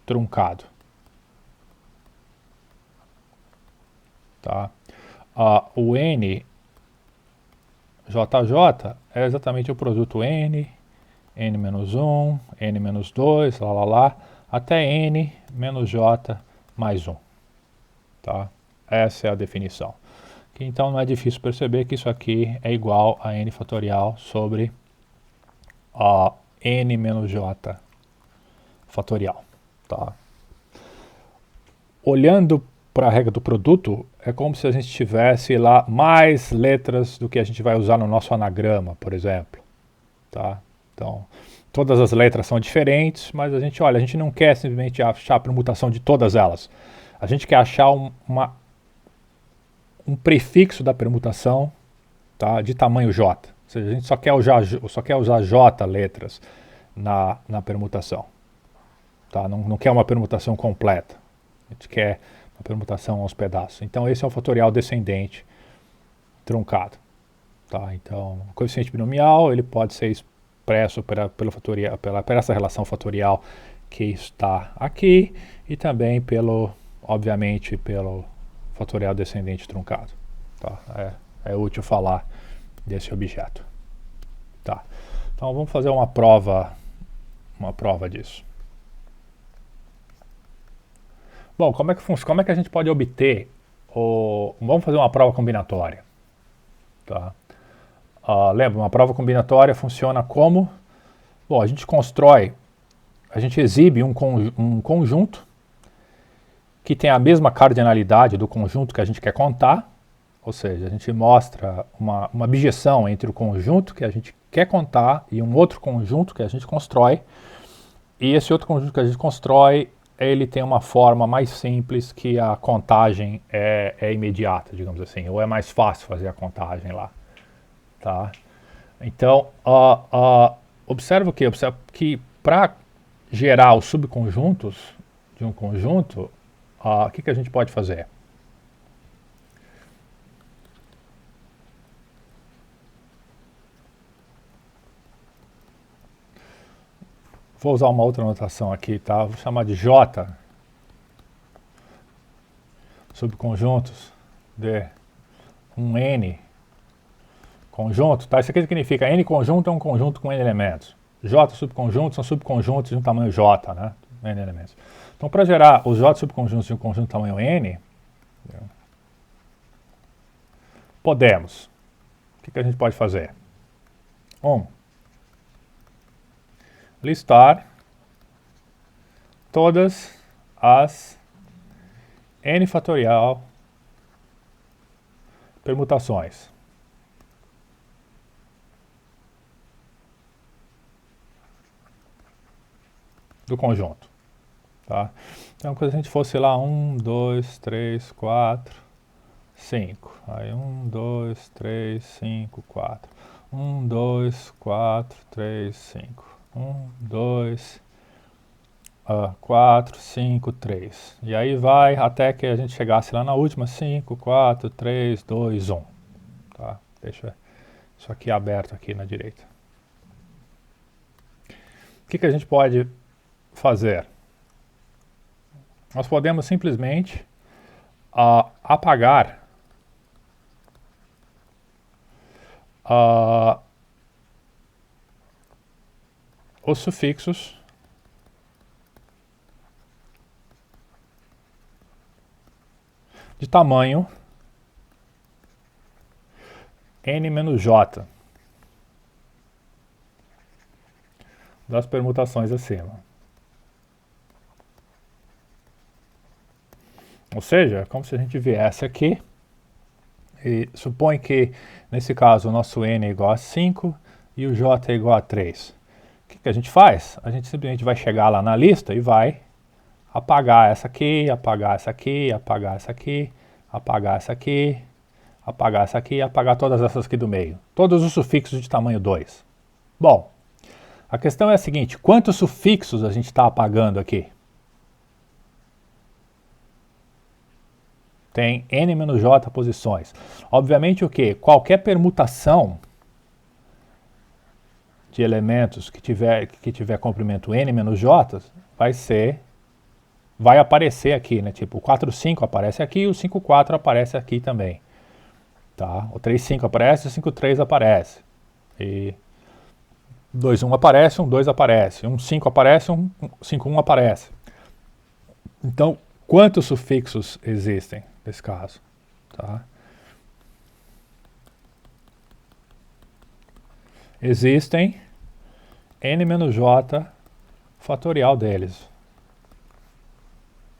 truncado. Tá? O N JJ é exatamente o produto N, N menos 1, N menos 2, lá, até N menos J mais 1. Tá? Essa é a definição. Então não é difícil perceber que isso aqui é igual a N fatorial sobre N menos J fatorial. Tá? Olhando para a regra do produto, é como se a gente tivesse lá mais letras do que a gente vai usar no nosso anagrama, por exemplo. Tá? Então, todas as letras são diferentes, mas a gente não quer simplesmente achar a permutação de todas elas. A gente quer achar um prefixo da permutação, tá, de tamanho J. Ou seja, a gente só quer usar J letras na permutação. Tá? Não quer uma permutação completa. A gente quer uma permutação aos pedaços. Então esse é o fatorial descendente truncado. Tá? Então o coeficiente binomial ele pode ser expresso por essa relação fatorial que está aqui e também obviamente pelo fatorial descendente truncado. Tá? É útil falar desse objeto. Tá? Então vamos fazer uma prova disso. Bom, como é que a gente pode obter vamos fazer uma prova combinatória. Tá? Lembra, uma prova combinatória funciona como? Bom, a gente exibe um conjunto que tem a mesma cardinalidade do conjunto que a gente quer contar, Ou seja, a gente mostra uma objeção entre o conjunto que a gente quer contar e um outro conjunto que a gente constrói. E esse outro conjunto que a gente constrói, ele tem uma forma mais simples que a contagem é imediata, digamos assim, ou é mais fácil fazer a contagem lá. Tá? Então, observa o quê? Observa que para gerar os subconjuntos de um conjunto, o que a gente pode fazer? Vou usar uma outra notação aqui, tá? Vou chamar de J, subconjuntos de um N conjunto, tá? Isso aqui significa N conjunto é um conjunto com N elementos. J subconjuntos são subconjuntos de um tamanho J, né? N elementos. Então, para gerar os J subconjuntos de um conjunto de tamanho N, podemos. O que a gente pode fazer? Listar todas as N fatorial permutações do conjunto. Tá? Então, quando a gente fosse lá 1, 2, 3, 4, 5. Aí 1, 2, 3, 5, 4. 1, 2, 4, 3, 5. 1, 2, 4, 5, 3. E aí vai até que a gente chegasse lá na última, 5, 4, 3, 2, 1. Tá? Deixa isso aqui aberto aqui na direita. O que a gente pode fazer? Nós podemos simplesmente apagar os sufixos de tamanho n-j das permutações acima. Ou seja, é como se a gente viesse aqui e supõe que, nesse caso, o nosso n é igual a 5 e o j é igual a 3. O que a gente faz? A gente simplesmente vai chegar lá na lista e vai apagar essa aqui, apagar essa aqui, apagar essa aqui, apagar essa aqui, apagar essa aqui e apagar todas essas aqui do meio. Todos os sufixos de tamanho 2. Bom, a questão é a seguinte, quantos sufixos a gente está apagando aqui? Tem n-j posições. Obviamente o que? Qualquer permutação de elementos que tiver comprimento n-j vai aparecer aqui, né? Tipo, o 4,5 aparece aqui e o 5,4 aparece aqui também. Tá? O 3,5 aparece, o 5,3 aparece. E 2,1 aparece, 1,2 aparece. 1,5 aparece, 5,1 aparece. Então, quantos sufixos existem nesse caso? Tá? Existem n-j fatorial deles.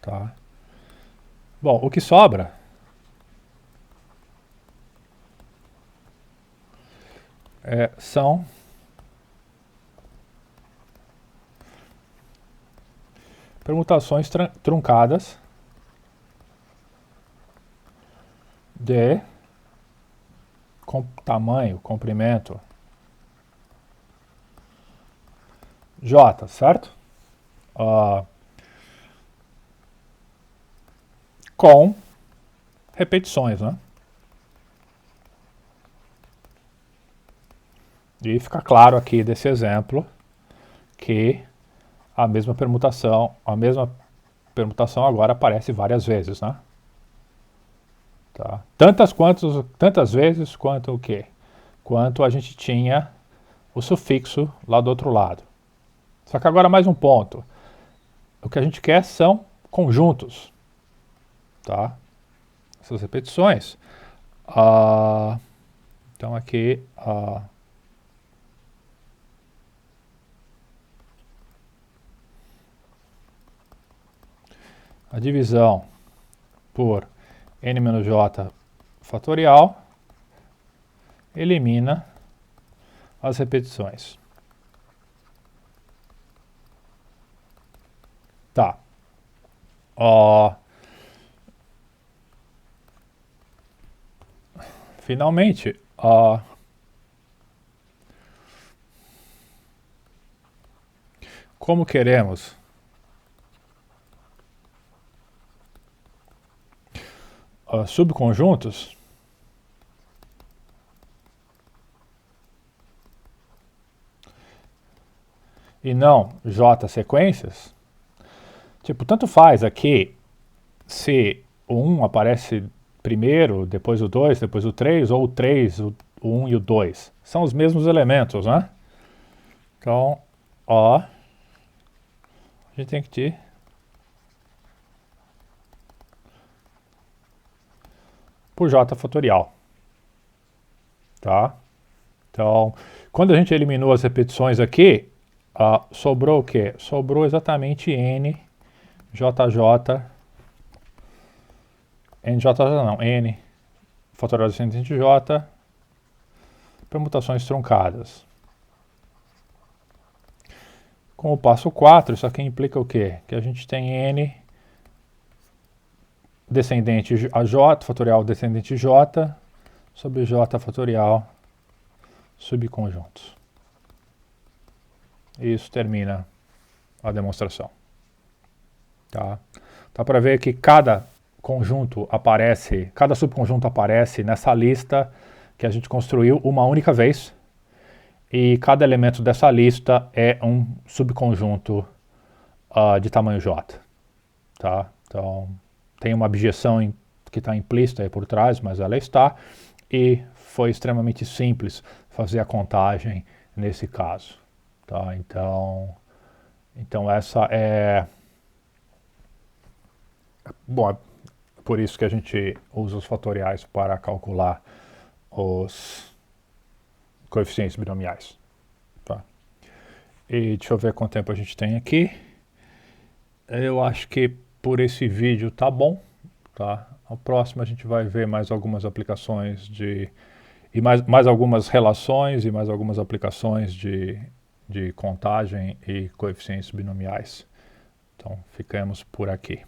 Tá? Bom, o que sobra são permutações truncadas de tamanho, comprimento J, certo? Com repetições, né? E fica claro aqui desse exemplo que a mesma permutação agora aparece várias vezes, né? Tá? Tantas vezes quanto o quê? Quanto a gente tinha o sufixo lá do outro lado. Só que agora mais um ponto. O que a gente quer são conjuntos. Tá? Essas repetições. Então aqui a divisão por n-j fatorial elimina as repetições. Tá. Finalmente, como queremos subconjuntos, e não J sequências, tipo, tanto faz aqui se o 1 aparece primeiro, depois o 2, depois o 3, ou o 3, o 1 e o 2. São os mesmos elementos, né? Então, a gente tem que ter por J fatorial. Tá? Então, quando a gente eliminou as repetições aqui, sobrou o quê? Sobrou exatamente N, JJ, N fatorial descendente de J, permutações truncadas. Com o passo 4, isso aqui implica o quê? Que a gente tem N descendente a J, fatorial descendente J, sobre J fatorial subconjuntos. E isso termina a demonstração. Tá? Dá para ver que cada subconjunto aparece nessa lista que a gente construiu uma única vez, e cada elemento dessa lista é um subconjunto de tamanho J. Tá? Então, tem uma abjeção que está implícita aí por trás, mas ela está, e foi extremamente simples fazer a contagem nesse caso. Tá? Então essa é... Bom, é por isso que a gente usa os fatoriais para calcular os coeficientes binomiais. Tá? E deixa eu ver quanto tempo a gente tem aqui. Eu acho que por esse vídeo tá bom. Tá? No próximo a gente vai ver mais algumas aplicações e mais algumas relações e mais algumas aplicações de contagem e coeficientes binomiais. Então, ficamos por aqui.